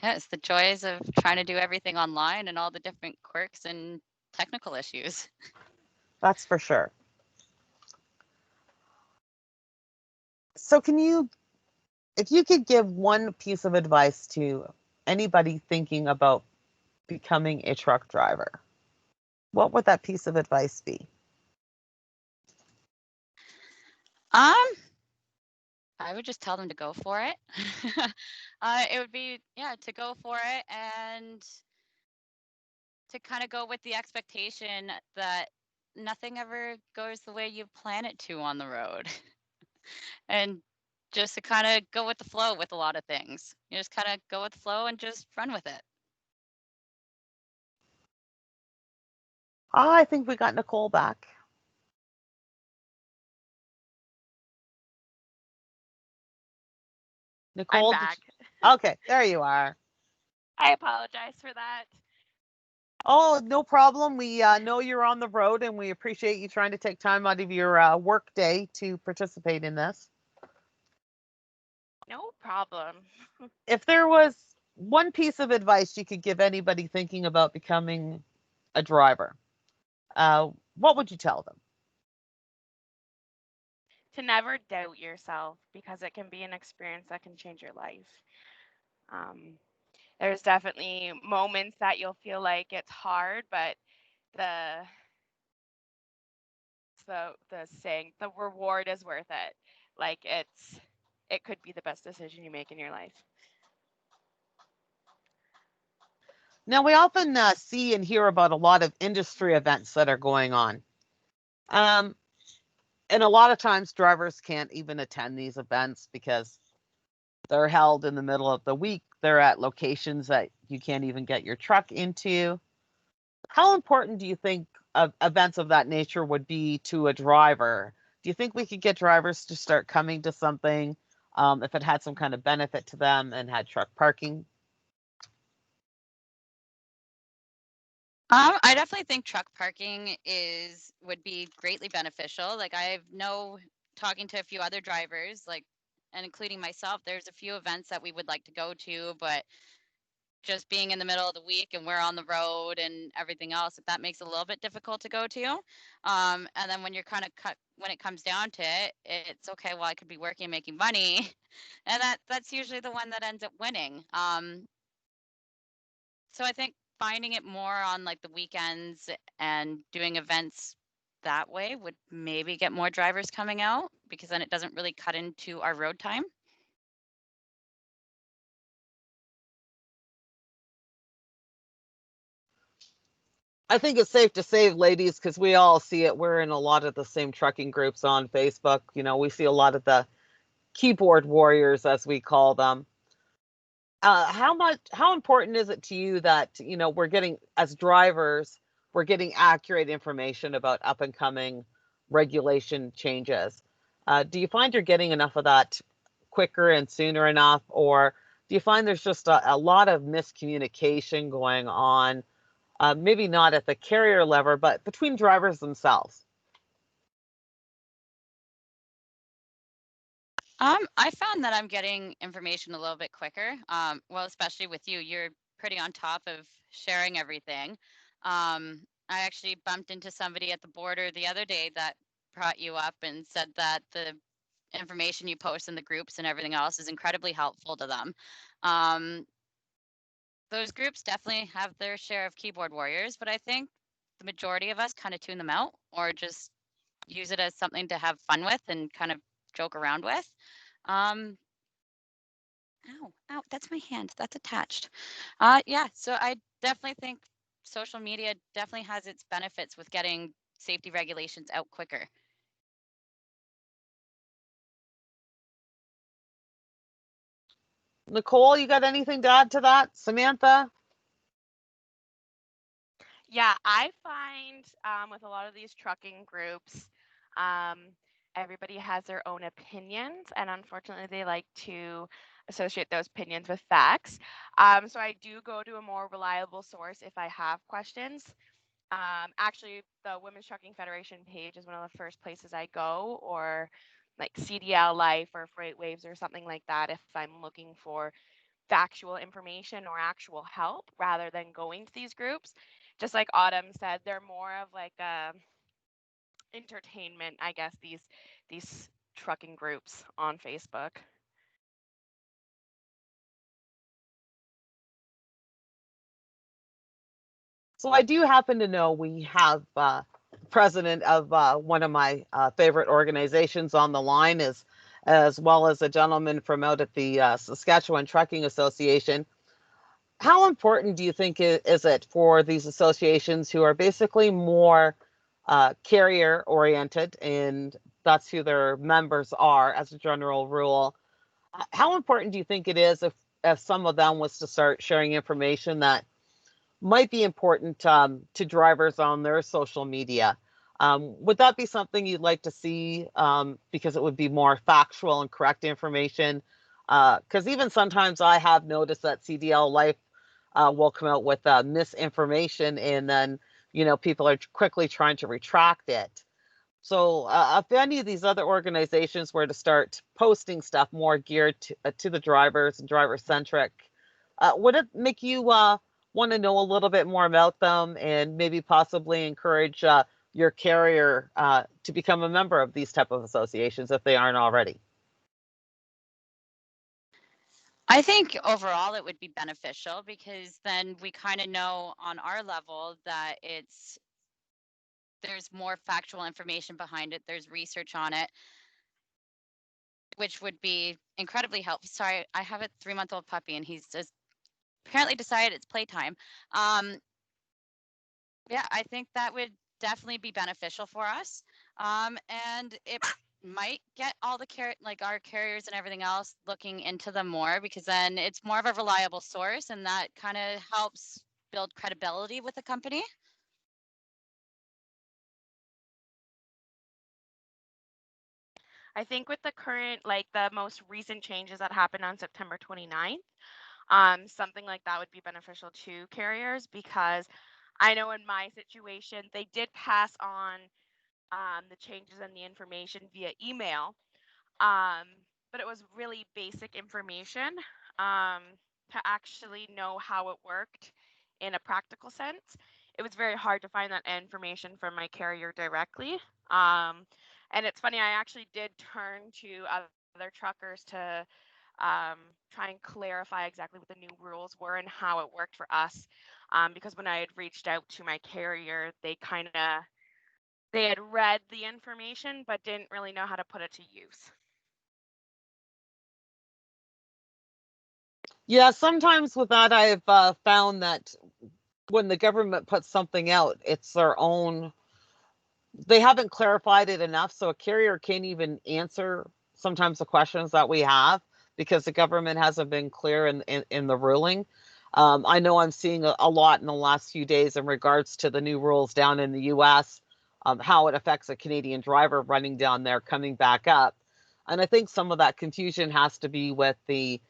Yeah, it's the joys of trying to do everything online and all the different quirks and technical issues. That's for sure. So if you could give one piece of advice to anybody thinking about becoming a truck driver, what would that piece of advice be? I would just tell them to go for it. It would be, to go for it and to kind of go with the expectation that nothing ever goes the way you plan it to on the road. And just to kind of go with the flow with a lot of things. You just kind of go with the flow and just run with it. I think we got Nicole back. Nicole, I'm back. Okay, there you are. I apologize for that. Oh, no problem. We know you're on the road and we appreciate you trying to take time out of your work day to participate in this. No problem. If there was one piece of advice you could give anybody thinking about becoming a driver, what would you tell them? To never doubt yourself, because it can be an experience that can change your life. There's definitely moments that you'll feel like it's hard, but the saying, the reward is worth it. Like it could be the best decision you make in your life. Now, we often see and hear about a lot of industry events that are going on. And a lot of times drivers can't even attend these events because they're held in the middle of the week. They're at locations that you can't even get your truck into. How important do you think events of that nature would be to a driver? Do you think we could get drivers to start coming to something if it had some kind of benefit to them and had truck parking? I definitely think truck parking would be greatly beneficial. Like talking to a few other drivers, and including myself, there's a few events that we would like to go to, but just being in the middle of the week and we're on the road and everything else, if that makes it a little bit difficult to go to. And then when you're kind of when it comes down to it, it's okay, well, I could be working and making money. And that's usually the one that ends up winning. So I think finding it more on like the weekends and doing events that way would maybe get more drivers coming out, because then it doesn't really cut into our road time. I think it's safe to say, ladies, because we all see it. We're in a lot of the same trucking groups on Facebook. You know, we see a lot of the keyboard warriors, as we call them. How important is it to you that, you know, we're getting, as drivers, we're getting accurate information about up and coming regulation changes? Do you find you're getting enough of that quicker and sooner enough, or do you find there's just a lot of miscommunication going on? Maybe not at the carrier level, but between drivers themselves. I found that I'm getting information a little bit quicker. Well, especially with you, you're pretty on top of sharing everything. I actually bumped into somebody at the border the other day that brought you up and said that the information you post in the groups and everything else is incredibly helpful to them. Those groups definitely have their share of keyboard warriors, but I think the majority of us kind of tune them out or just use it as something to have fun with and kind of joke around with. Um, ow, that's my hand. That's attached. Yeah, so I definitely think social media definitely has its benefits with getting safety regulations out quicker. Nicole, you got anything to add to that? Samantha? Yeah, I find with a lot of these trucking groups, um, everybody has their own opinions, and unfortunately, they like to associate those opinions with facts. So I do go to a more reliable source if I have questions. Actually, the Women's Trucking Federation page is one of the first places I go, or like CDL Life or Freight Waves or something like that if I'm looking for factual information or actual help rather than going to these groups. Just like Autumn said, they're more of like a entertainment, I guess, these trucking groups on Facebook. So I do happen to know we have president of one of my favorite organizations on the line, as well as a gentleman from out at the Saskatchewan Trucking Association. How important do you think is it for these associations who are basically more carrier oriented, and that's who their members are as a general rule? How important do you think it is if some of them was to start sharing information that might be important to drivers on their social media? Would that be something you'd like to see, because it would be more factual and correct information? Because even sometimes I have noticed that CDL Life will come out with misinformation, and then, you know, people are quickly trying to retract it. So if any of these other organizations were to start posting stuff more geared to the drivers and driver centric, would it make you want to know a little bit more about them, and maybe possibly encourage your carrier to become a member of these type of associations if they aren't already? I think overall it would be beneficial, because then we kind of know on our level that there's more factual information behind it, there's research on it, which would be incredibly helpful. Sorry, I have a 3-month-old puppy and he's just apparently decided it's playtime. Yeah, I think that would definitely be beneficial for us. And it might get all the like our carriers and everything else looking into them more, because then it's more of a reliable source and that kind of helps build credibility with the company. I think with the current, like the most recent changes that happened on September 29th, something like that would be beneficial to carriers, because I know in my situation, they did pass on the changes and the information via email, um, but it was really basic information um, to actually know how it worked in a practical sense. It was very hard to find that information from my carrier directly. And it's funny, I actually did turn to other truckers to try and clarify exactly what the new rules were and how it worked for us. because when I had reached out to my carrier, they had read the information but didn't really know how to put it to use. Yeah, sometimes with that, I've found that when the government puts something out, it's their own. They haven't clarified it enough, so a carrier can't even answer sometimes the questions that we have because the government hasn't been clear in the ruling. I know I'm seeing a lot in the last few days in regards to the new rules down in the US, how it affects a Canadian driver running down there, coming back up. And I think some of that confusion has to be with the,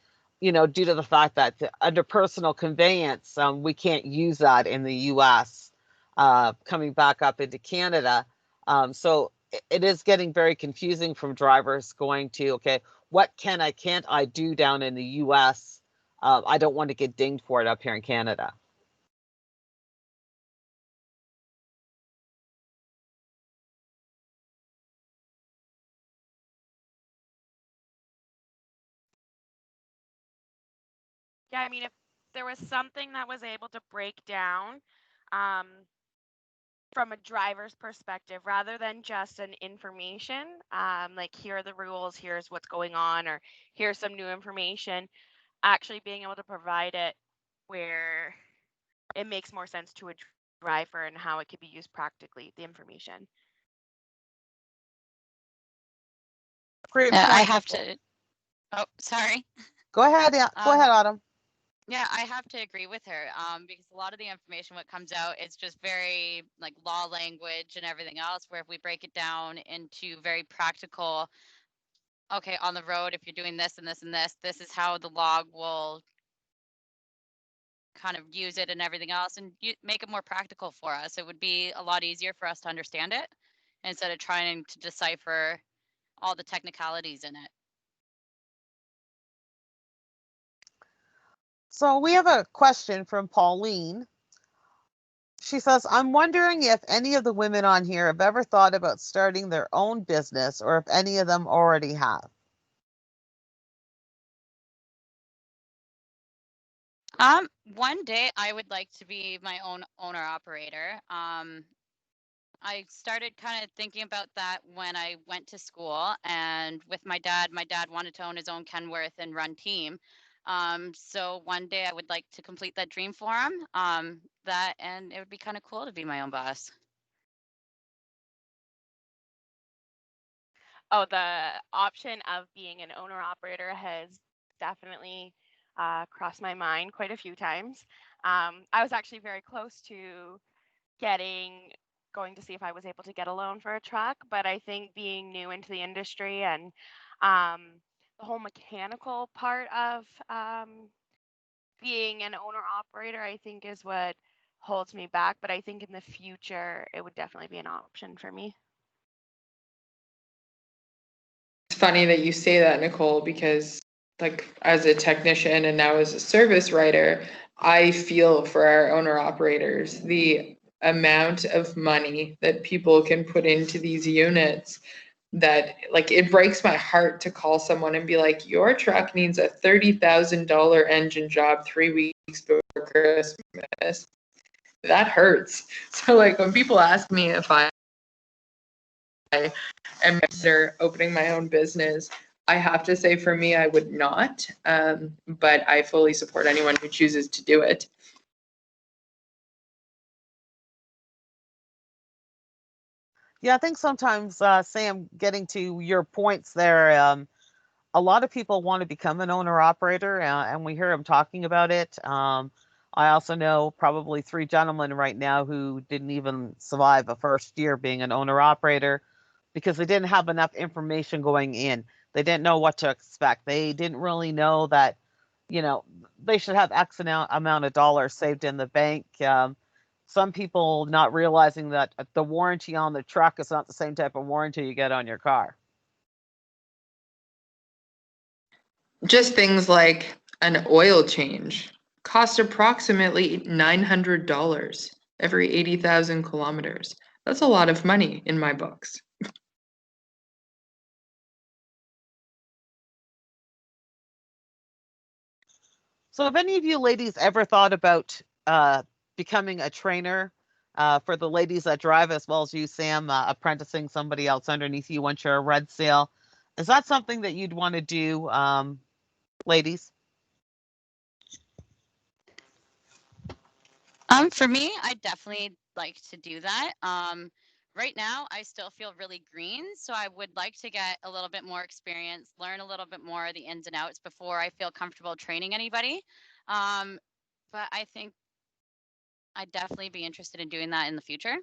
due to the fact that under personal conveyance, we can't use that in the US coming back up into Canada. So it is getting very confusing from drivers going to, okay, what can't I do down in the US? I don't want to get dinged for it up here in Canada. Yeah, I mean, if there was something that was able to break down um, from a driver's perspective rather than just an information, like here are the rules, here's what's going on, or here's some new information, actually being able to provide it where it makes more sense to a driver and how it could be used practically, the information. Great Yeah, I point, have Nicole. to. Oh, sorry. Go ahead, yeah, go ahead, Autumn. Yeah, I have to agree with her because a lot of the information what comes out, it's just very like law language and everything else, where if we break it down into very practical, okay, on the road, if you're doing this and this and this is how the log will kind of use it and everything else, and make it more practical for us. It would be a lot easier for us to understand it instead of trying to decipher all the technicalities in it. So we have a question from Pauline. She says, I'm wondering if any of the women on here have ever thought about starting their own business or if any of them already have. One day I would like to be my own owner operator. I started kind of thinking about that when I went to school, and with my dad wanted to own his own Kenworth and run team. So one day I would like to complete that dream for him. And it would be kind of cool to be my own boss. Oh, the option of being an owner operator has definitely crossed my mind quite a few times. I was actually very close to going to see if I was able to get a loan for a truck, but I think being new into the industry and the whole mechanical part of being an owner operator, I think is what holds me back. But I think in the future, it would definitely be an option for me. It's funny that you say that, Nicole, because like as a technician and now as a service writer, I feel for our owner operators. The amount of money that people can put into these units, that like it breaks my heart to call someone and be like, your truck needs a $30,000 engine job 3 weeks before Christmas. That hurts. So like when people ask me if I am consider opening my own business, I have to say for me, I would not. But I fully support anyone who chooses to do it. Yeah, I think sometimes, Sam, getting to your points there, a lot of people want to become an owner operator, and we hear them talking about it. I also know probably 3 gentlemen right now who didn't even survive a first year being an owner operator because they didn't have enough information going in. They didn't know what to expect. They didn't really know that, they should have X amount of dollars saved in the bank. Some people not realizing that the warranty on the truck is not the same type of warranty you get on your car. Just things like an oil change cost approximately $900 every 80,000 kilometers. That's a lot of money in my books. So have any of you ladies ever thought about becoming a trainer for the ladies that drive, as well as you, Sam, apprenticing somebody else underneath you once you're a red seal. Is that something that you'd want to do, ladies? For me, I definitely like to do that. Right now, I still feel really green, so I would like to get a little bit more experience, learn a little bit more of the ins and outs before I feel comfortable training anybody. But I think I'd definitely be interested in doing that in the future.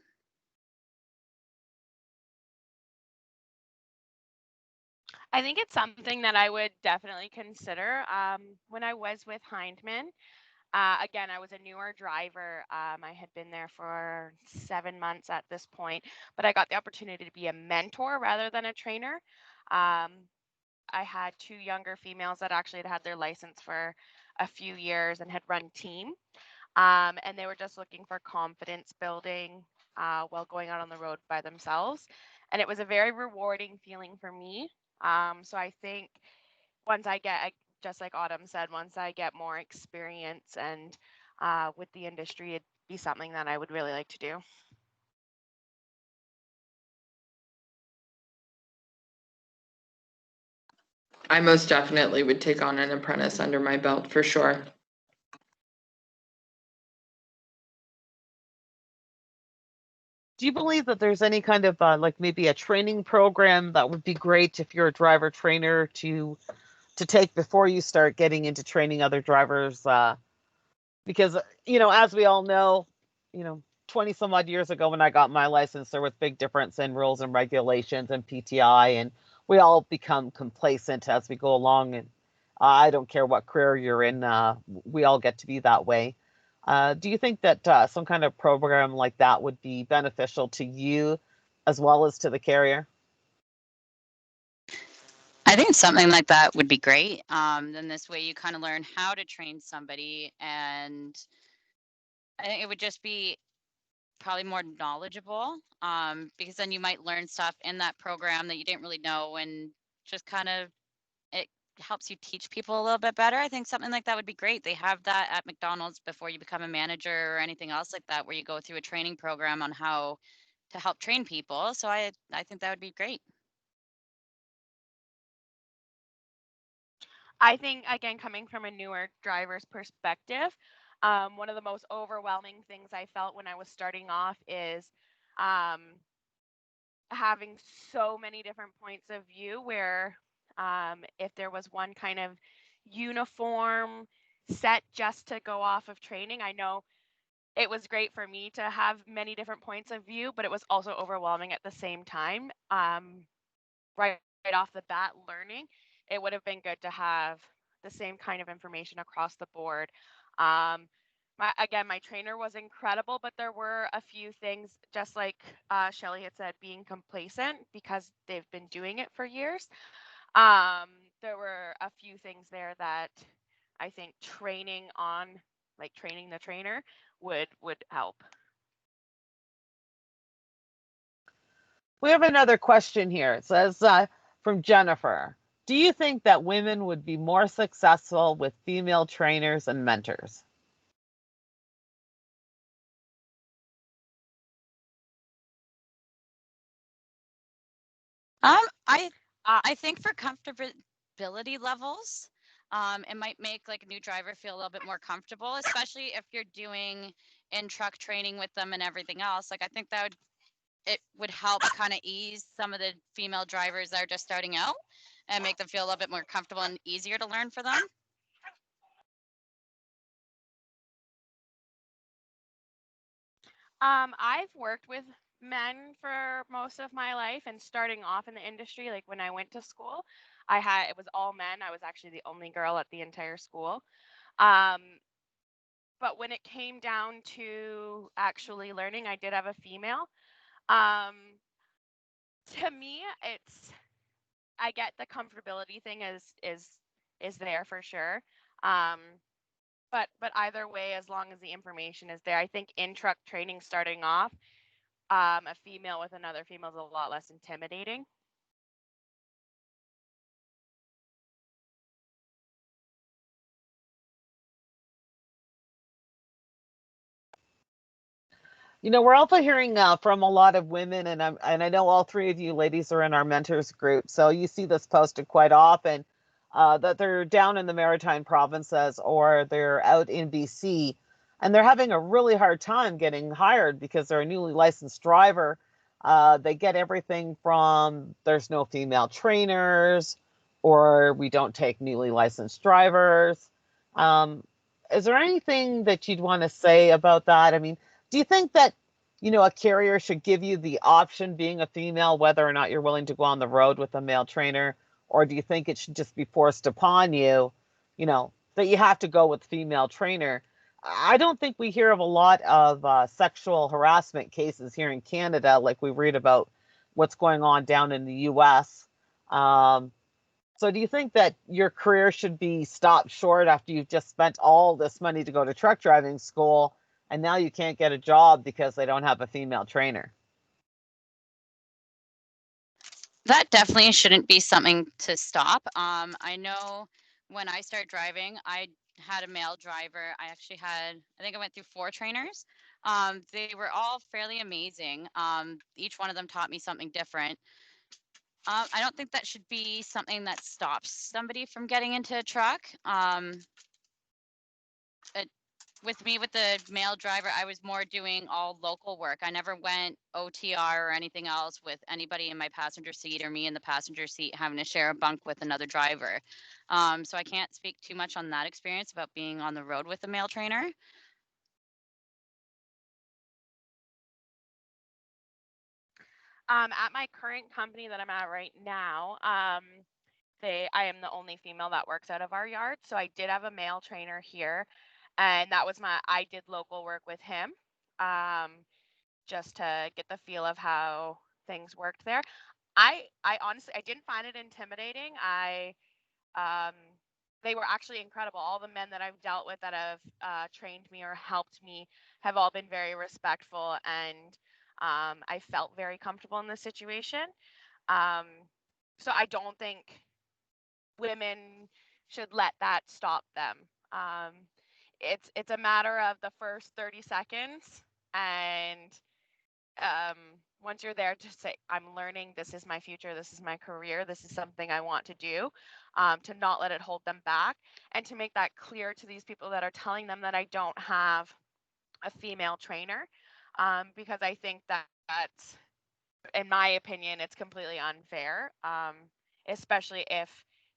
I think it's something that I would definitely consider. When I was with Hindman, again, I was a newer driver. I had been there for 7 months at this point, but I got the opportunity to be a mentor rather than a trainer. Um, I had two younger females that actually had their license for a few years and had run team. And they were just looking for confidence building while going out on the road by themselves. And it was a very rewarding feeling for me. So I think once I get, just like Autumn said, once I get more experience and with the industry, it'd be something that I would really like to do. I most definitely would take on an apprentice under my belt for sure. Do you believe that there's any kind of like maybe a training program that would be great if you're a driver trainer to take before you start getting into training other drivers? Because as we all know, 20 some odd years ago when I got my license, there was big difference in rules and regulations and PTI, and we all become complacent as we go along. And I don't care what career you're in, we all get to be that way. Do you think that some kind of program like that would be beneficial to you as well as to the carrier? I think something like that would be great. Then this way you kind of learn how to train somebody, and I think it would just be probably more knowledgeable, because then you might learn stuff in that program that you didn't really know, and just kind of it helps you teach people a little bit better. I think something like that would be great. They have that at McDonald's before you become a manager or anything else like that, where you go through a training program on how to help train people. So I think that would be great. I think, again, coming from a newer driver's perspective, one of the most overwhelming things I felt when I was starting off is um, having so many different points of view where if there was one kind of uniform set just to go off of training, I know it was great for me to have many different points of view, but it was also overwhelming at the same time. Right off the bat, learning, it would have been good to have the same kind of information across the board. Um, my trainer was incredible, but there were a few things, just like Shelley had said, being complacent because they've been doing it for years. Um, there were a few things there that I think training on, like training the trainer, would help. We have another question here. It says from Jennifer, do you think that women would be more successful with female trainers and mentors? I Uh, I think for comfortability levels, it might make like a new driver feel a little bit more comfortable, especially if you're doing in truck training with them and everything else. Like I think it would help kind of ease some of the female drivers that are just starting out and make them feel a little bit more comfortable and easier to learn for them. I've worked with men for most of my life, and starting off in the industry, like when I went to school, it was all men. I was actually the only girl at the entire school. Um, but when it came down to actually learning, I did have a female. Um, to me, it's I get the comfortability thing is there for sure. Um, but either way, as long as the information is there, I think in truck training starting off, a female with another female is a lot less intimidating. We're also hearing from a lot of women, and I know all three of you ladies are in our mentors group, so you see this posted quite often, that they're down in the Maritime provinces or they're out in BC, and they're having a really hard time getting hired because they're a newly licensed driver. They get everything from there's no female trainers, or we don't take newly licensed drivers. Um, is there anything that you'd want to say about that? I mean, do you think that, a carrier should give you the option, being a female, whether or not you're willing to go on the road with a male trainer? Or do you think it should just be forced upon you, that you have to go with female trainer? I don't think we hear of a lot of sexual harassment cases here in Canada, like we read about what's going on down in the US. So do you think that your career should be stopped short after you've just spent all this money to go to truck driving school and now you can't get a job because they don't have a female trainer? That definitely shouldn't be something to stop. I know when I started driving, I had a male driver. I think I went through 4 trainers. They were all fairly amazing. Each one of them taught me something different. I don't think that should be something that stops somebody from getting into a truck. With me, with the male driver, I was more doing all local work. I never went OTR or anything else with anybody in my passenger seat or me in the passenger seat having to share a bunk with another driver. So I can't speak too much on that experience about being on the road with a male trainer. At my current company that I'm at right now, I am the only female that works out of our yard. So I did have a male trainer here, and I did local work with him, just to get the feel of how things worked there. I honestly, I didn't find it intimidating. Um, they were actually incredible. All the men that I've dealt with that have trained me or helped me have all been very respectful, and I felt very comfortable in this situation. Um, so I don't think women should let that stop them. Um, it's a matter of the first 30 seconds, and um, once you're there, just say, I'm learning, this is my future, this is my career, this is something I want to do, to not let it hold them back, and to make that clear to these people that are telling them that I don't have a female trainer, because I think that, in my opinion, it's completely unfair, especially if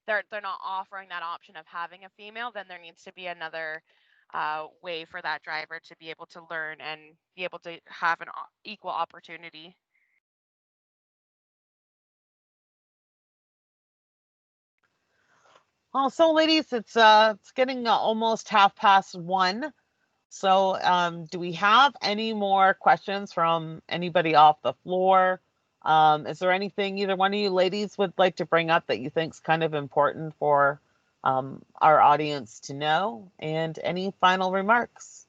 they're not offering that option of having a female. Then there needs to be another way for that driver to be able to learn and be able to have an equal opportunity. Also, ladies, it's getting almost 1:30. So, do we have any more questions from anybody off the floor? Is there anything either one of you ladies would like to bring up that you think is kind of important for our audience to know? And any final remarks?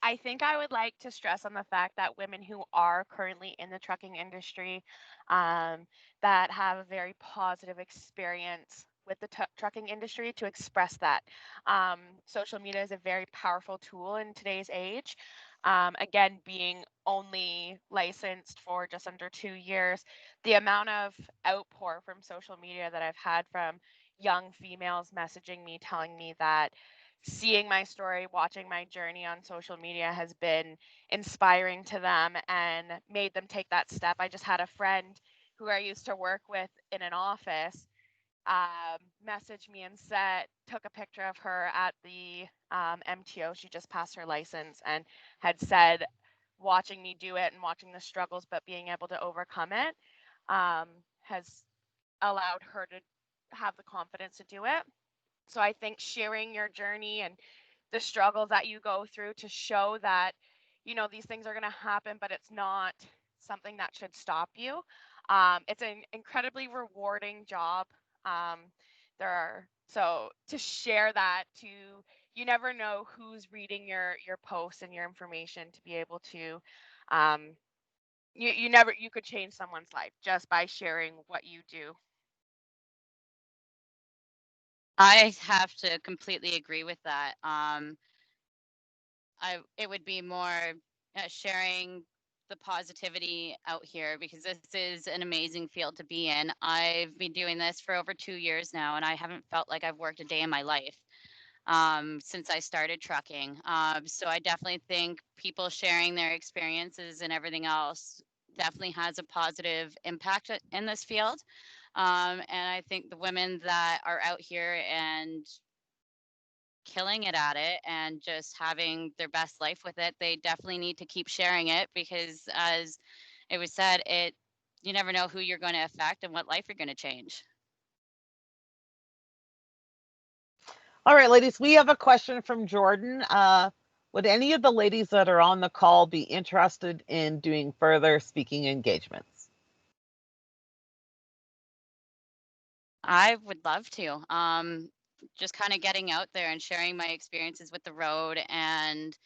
I think I would like to stress on the fact that women who are currently in the trucking industry, that have a very positive experience with the trucking industry, to express that. Social media is a very powerful tool in today's age. Again, being only licensed for just under 2 years, the amount of outpour from social media that I've had from young females messaging me, telling me that seeing my story, watching my journey on social media has been inspiring to them and made them take that step. I just had a friend who I used to work with in an office message me and took a picture of her at the MTO. She just passed her license, and had said, watching me do it and watching the struggles, but being able to overcome it, has allowed her to have the confidence to do it. So I think sharing your journey and the struggles that you go through, to show that, these things are going to happen, but it's not something that should stop you. It's an incredibly rewarding job. Um, so to share that, you never know who's reading your posts and your information, to be able to, um, you could change someone's life just by sharing what you do. I have to completely agree with that. It would be more sharing the positivity out here, because this is an amazing field to be in. I've been doing this for over 2 years now, and I haven't felt like I've worked a day in my life since I started trucking. So I definitely think people sharing their experiences and everything else definitely has a positive impact in this field. And I think the women that are out here and killing it at it and just having their best life with it, they definitely need to keep sharing it, because as it was said, you never know who you're going to affect and what life you're going to change. All right, ladies, we have a question from Jordan. Would any of the ladies that are on the call be interested in doing further speaking engagements? I would love to. Just kind of getting out there and sharing my experiences with the road and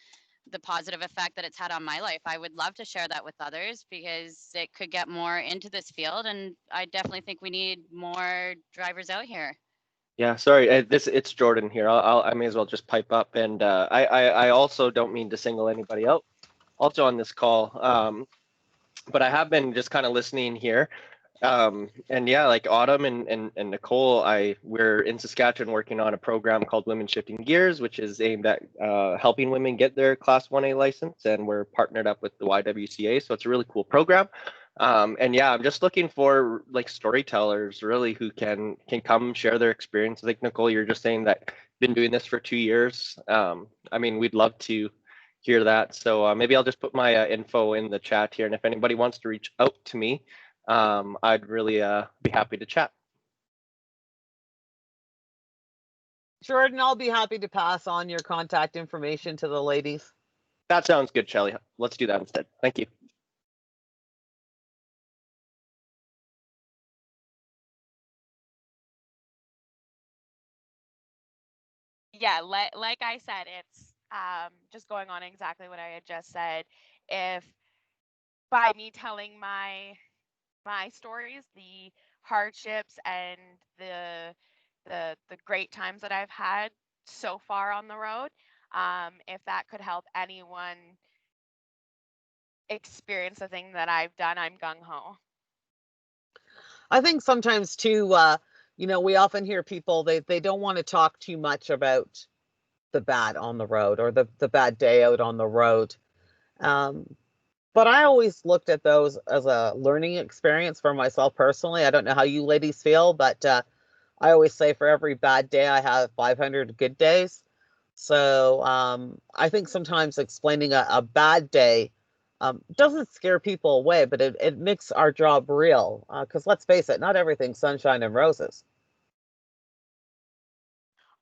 the positive effect that it's had on my life. I would love to share that with others, because it could get more into this field, and I definitely think we need more drivers out here. Yeah, sorry, it's Jordan here. I may as well just pipe up, and I also don't mean to single anybody out, also on this call, but I have been just kind of listening here, and yeah, like Autumn and Nicole, we're in Saskatchewan working on a program called Women Shifting Gears, which is aimed at helping women get their Class 1A license, and we're partnered up with the YWCA, so it's a really cool program. And yeah, I'm just looking for like storytellers really who can come share their experience. Like Nicole, you're just saying that been doing this for 2 years. I mean, we'd love to hear that. So maybe I'll just put my info in the chat here, and if anybody wants to reach out to me, I'd really be happy to chat. Jordan, I'll be happy to pass on your contact information to the ladies. That sounds good, Shelley. Let's do that instead. Thank you. Yeah, like I said, it's just going on exactly what I had just said. If by me telling my stories, the hardships and the great times that I've had so far on the road, if that could help anyone experience the thing that I've done, I'm gung ho. I think sometimes too, we often hear people, they don't want to talk too much about the bad on the road or the bad day out on the road. But I always looked at those as a learning experience for myself personally. I don't know how you ladies feel, but I always say for every bad day, I have 500 good days. So I think sometimes explaining a bad day doesn't scare people away, but it makes our job real. Because let's face it, not everything's sunshine and roses.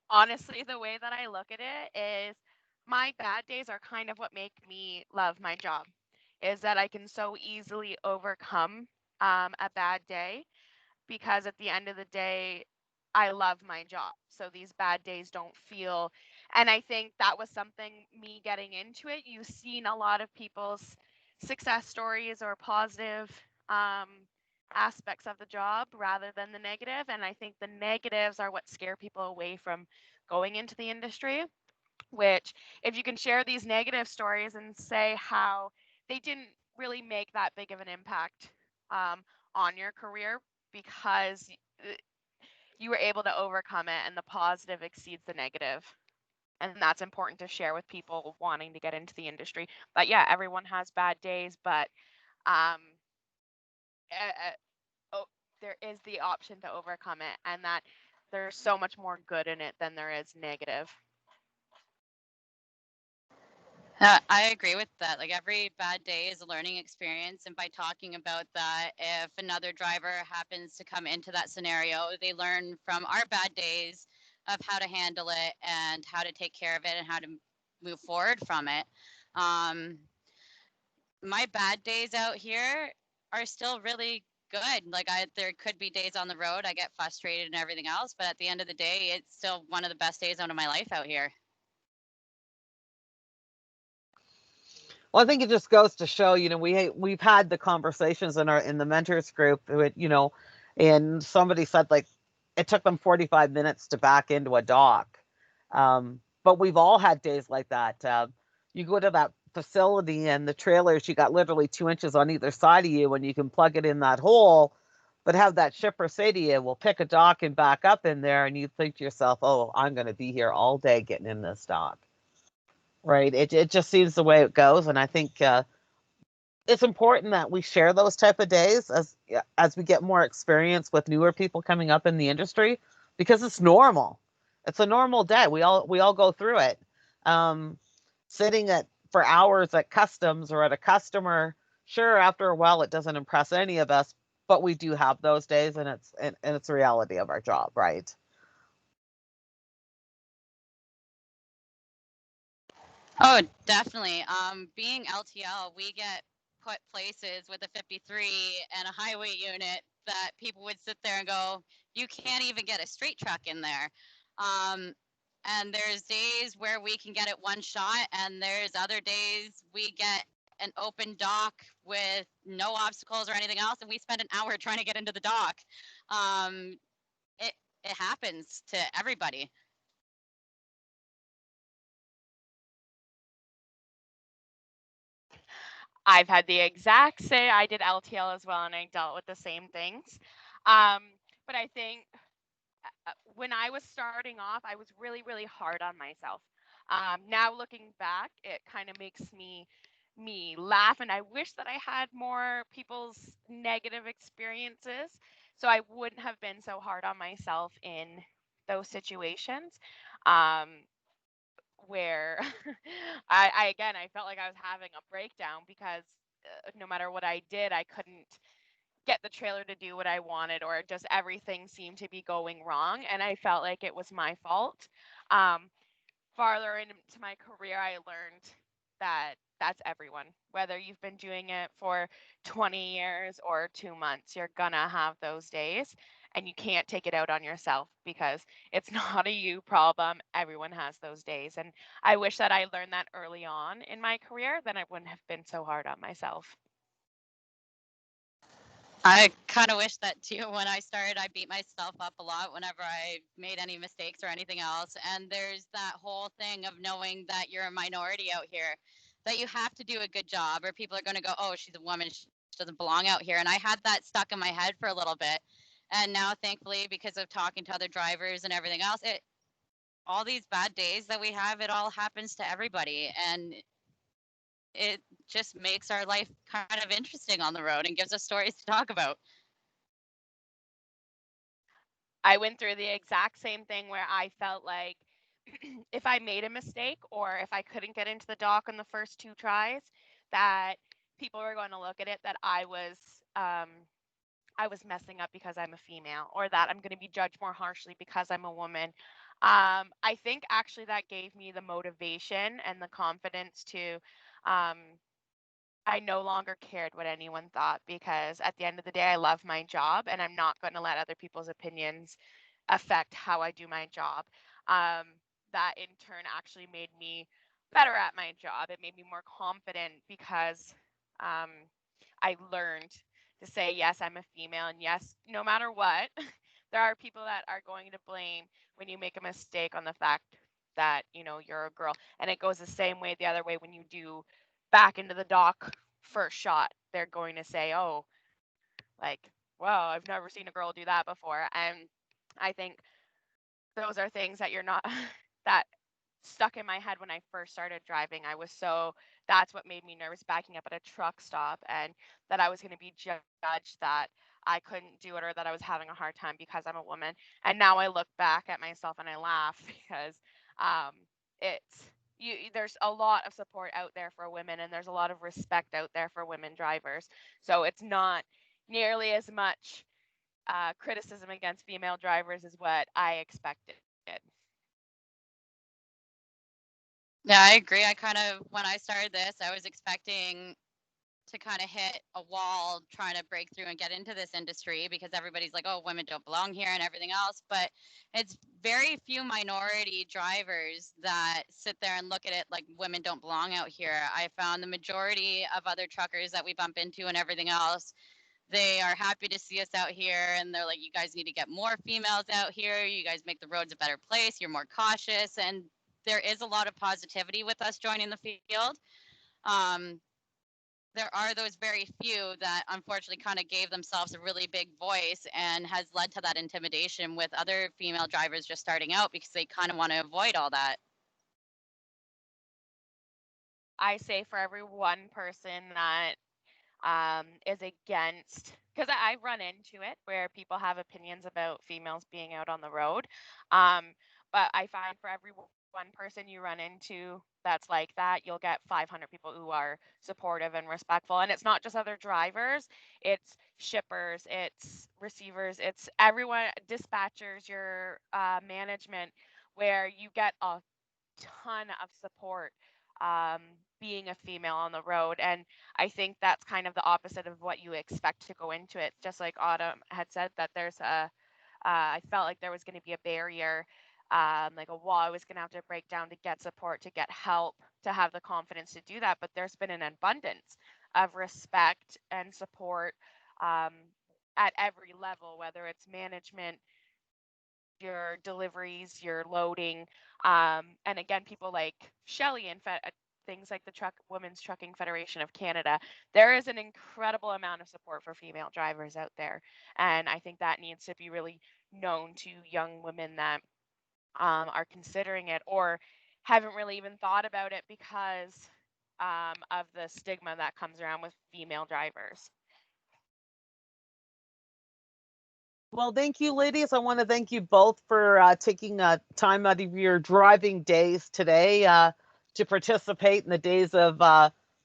Honestly, the way that I look at it is my bad days are kind of what make me love my job, is that I can so easily overcome a bad day, because at the end of the day, I love my job. So these bad days don't feel, and I think that was something, me getting into it, you've seen a lot of people's success stories or positive aspects of the job rather than the negative. And I think the negatives are what scare people away from going into the industry, which if you can share these negative stories and say how they didn't really make that big of an impact on your career, because you were able to overcome it and the positive exceeds the negative. And that's important to share with people wanting to get into the industry. But yeah, everyone has bad days, but there is the option to overcome it, and that there's so much more good in it than there is negative. I agree with that. Like every bad day is a learning experience. And by talking about that, if another driver happens to come into that scenario, they learn from our bad days of how to handle it and how to take care of it and how to move forward from it. My bad days out here are still really good. Like there could be days on the road I get frustrated and everything else, but at the end of the day, it's still one of the best days out of my life out here. Well, I think it just goes to show, we've had the conversations in the mentors group, and somebody said, like, it took them 45 minutes to back into a dock. But we've all had days like that. You go to that facility and the trailers, you got literally 2 inches on either side of you and you can plug it in that hole, but have that shipper say to you, we'll pick a dock and back up in there. And you think to yourself, oh, I'm going to be here all day getting in this dock. Right. It just seems the way it goes. And I think it's important that we share those type of days as we get more experience with newer people coming up in the industry, because it's normal. It's a normal day. We all go through it. Sitting for hours at customs or at a customer, sure, after a while it doesn't impress any of us, but we do have those days, and it's a reality of our job, right? Oh, definitely. Being LTL, we get put places with a 53 and a highway unit that people would sit there and go, you can't even get a straight truck in there. And there's days where we can get it one shot, and there's other days we get an open dock with no obstacles or anything else, and we spend an hour trying to get into the dock. It happens to everybody. I've had the exact same. I did LTL as well, and I dealt with the same things. But I think when I was starting off, I was really, really hard on myself. Now looking back, it kind of makes me laugh, and I wish that I had more people's negative experiences, so I wouldn't have been so hard on myself in those situations. Um, where I again, I felt like I was having a breakdown because no matter what I did, I couldn't get the trailer to do what I wanted, or just everything seemed to be going wrong, and I felt like it was my fault. Um, Farther into my career, I learned that that's everyone. Whether you've been doing it for 20 years or 2 months, you're gonna have those days, and you can't take it out on yourself because it's not a you problem. Everyone has those days. And I wish that I learned that early on in my career, then I wouldn't have been so hard on myself. I kind of wish that too. When I started, I beat myself up a lot whenever I made any mistakes or anything else. And there's that whole thing of knowing that you're a minority out here, that you have to do a good job, or people are going to go, oh, she's a woman, she doesn't belong out here. And I had that stuck in my head for a little bit. And now, thankfully, because of talking to other drivers and everything else, all these bad days that we have, it all happens to everybody. And it just makes our life kind of interesting on the road and gives us stories to talk about. I went through the exact same thing where I felt like if I made a mistake or if I couldn't get into the dock on the first 2 tries, that people were going to look at it that I was messing up because I'm a female, or that I'm going to be judged more harshly because I'm a woman. I think actually that gave me the motivation and the confidence to um, I no longer cared what anyone thought, because at the end of the day, I love my job and I'm not going to let other people's opinions affect how I do my job. Um, that in turn actually made me better at my job. It made me more confident because um, I learned to say, yes, I'm a female, and yes, no matter what, there are people that are going to blame when you make a mistake on the fact that, you're a girl. And it goes the same way the other way when you do back into the dock first shot. They're going to say, oh, like, well, I've never seen a girl do that before. And I think those are things that you're not, that stuck in my head when I first started driving. That's what made me nervous backing up at a truck stop, and that I was going to be judged that I couldn't do it, or that I was having a hard time because I'm a woman. And now I look back at myself and I laugh because it's, there's a lot of support out there for women, and there's a lot of respect out there for women drivers. So it's not nearly as much criticism against female drivers as what I expected. Yeah, I agree. When I started this, I was expecting to kind of hit a wall trying to break through and get into this industry, because everybody's like, oh, women don't belong here and everything else. But it's very few minority drivers that sit there and look at it like women don't belong out here. I found the majority of other truckers that we bump into and everything else, they are happy to see us out here, and they're like, you guys need to get more females out here. You guys make the roads a better place. You're more cautious. And there is a lot of positivity with us joining the field. There are those very few that unfortunately kind of gave themselves a really big voice and has led to that intimidation with other female drivers just starting out because they kind of want to avoid all that. I say for every one person that is against, because I run into it where people have opinions about females being out on the road. But I find for every one person you run into that's like that, you'll get 500 people who are supportive and respectful. And it's not just other drivers, it's shippers, it's receivers, it's everyone, dispatchers, your management, where you get a ton of support being a female on the road. And I think that's kind of the opposite of what you expect to go into it. Just like Autumn had said, that there's I felt like there was going to be a barrier, like a wall I was going to have to break down to get support, to get help, to have the confidence to do that. But there's been an abundance of respect and support at every level, whether it's management, your deliveries, your loading, and again, people like Shelley and things like the Women's Trucking Federation of Canada. There is an incredible amount of support for female drivers out there, and I think that needs to be really known to young women that are considering it or haven't really even thought about it because of the stigma that comes around with female drivers. Well, thank you, ladies. I want to thank you both for taking time out of your driving days today to participate in the days of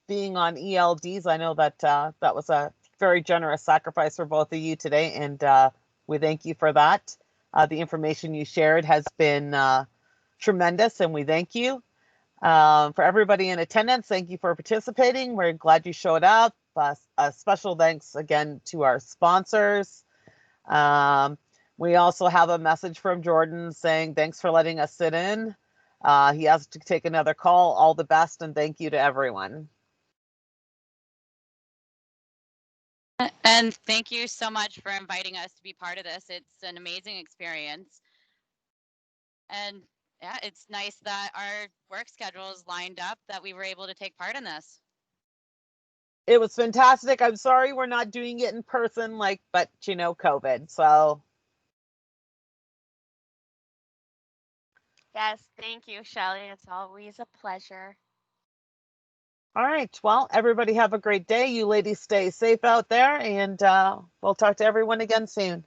being on ELDs. I know that that was a very generous sacrifice for both of you today, and we thank you for that. The information you shared has been tremendous, and we thank you. For everybody in attendance, thank you for participating. We're glad you showed up. A special thanks again to our sponsors. We also have a message from Jordan saying, thanks for letting us sit in. He has to take another call. All the best, and thank you to everyone. And thank you so much for inviting us to be part of this. It's an amazing experience. And yeah, it's nice that our work schedules lined up, that we were able to take part in this. It was fantastic. I'm sorry we're not doing it in person, but you know, COVID. So Yes, thank you, Shelley. It's always a pleasure. all right. Well, everybody have a great day. You ladies stay safe out there, and we'll talk to everyone again soon.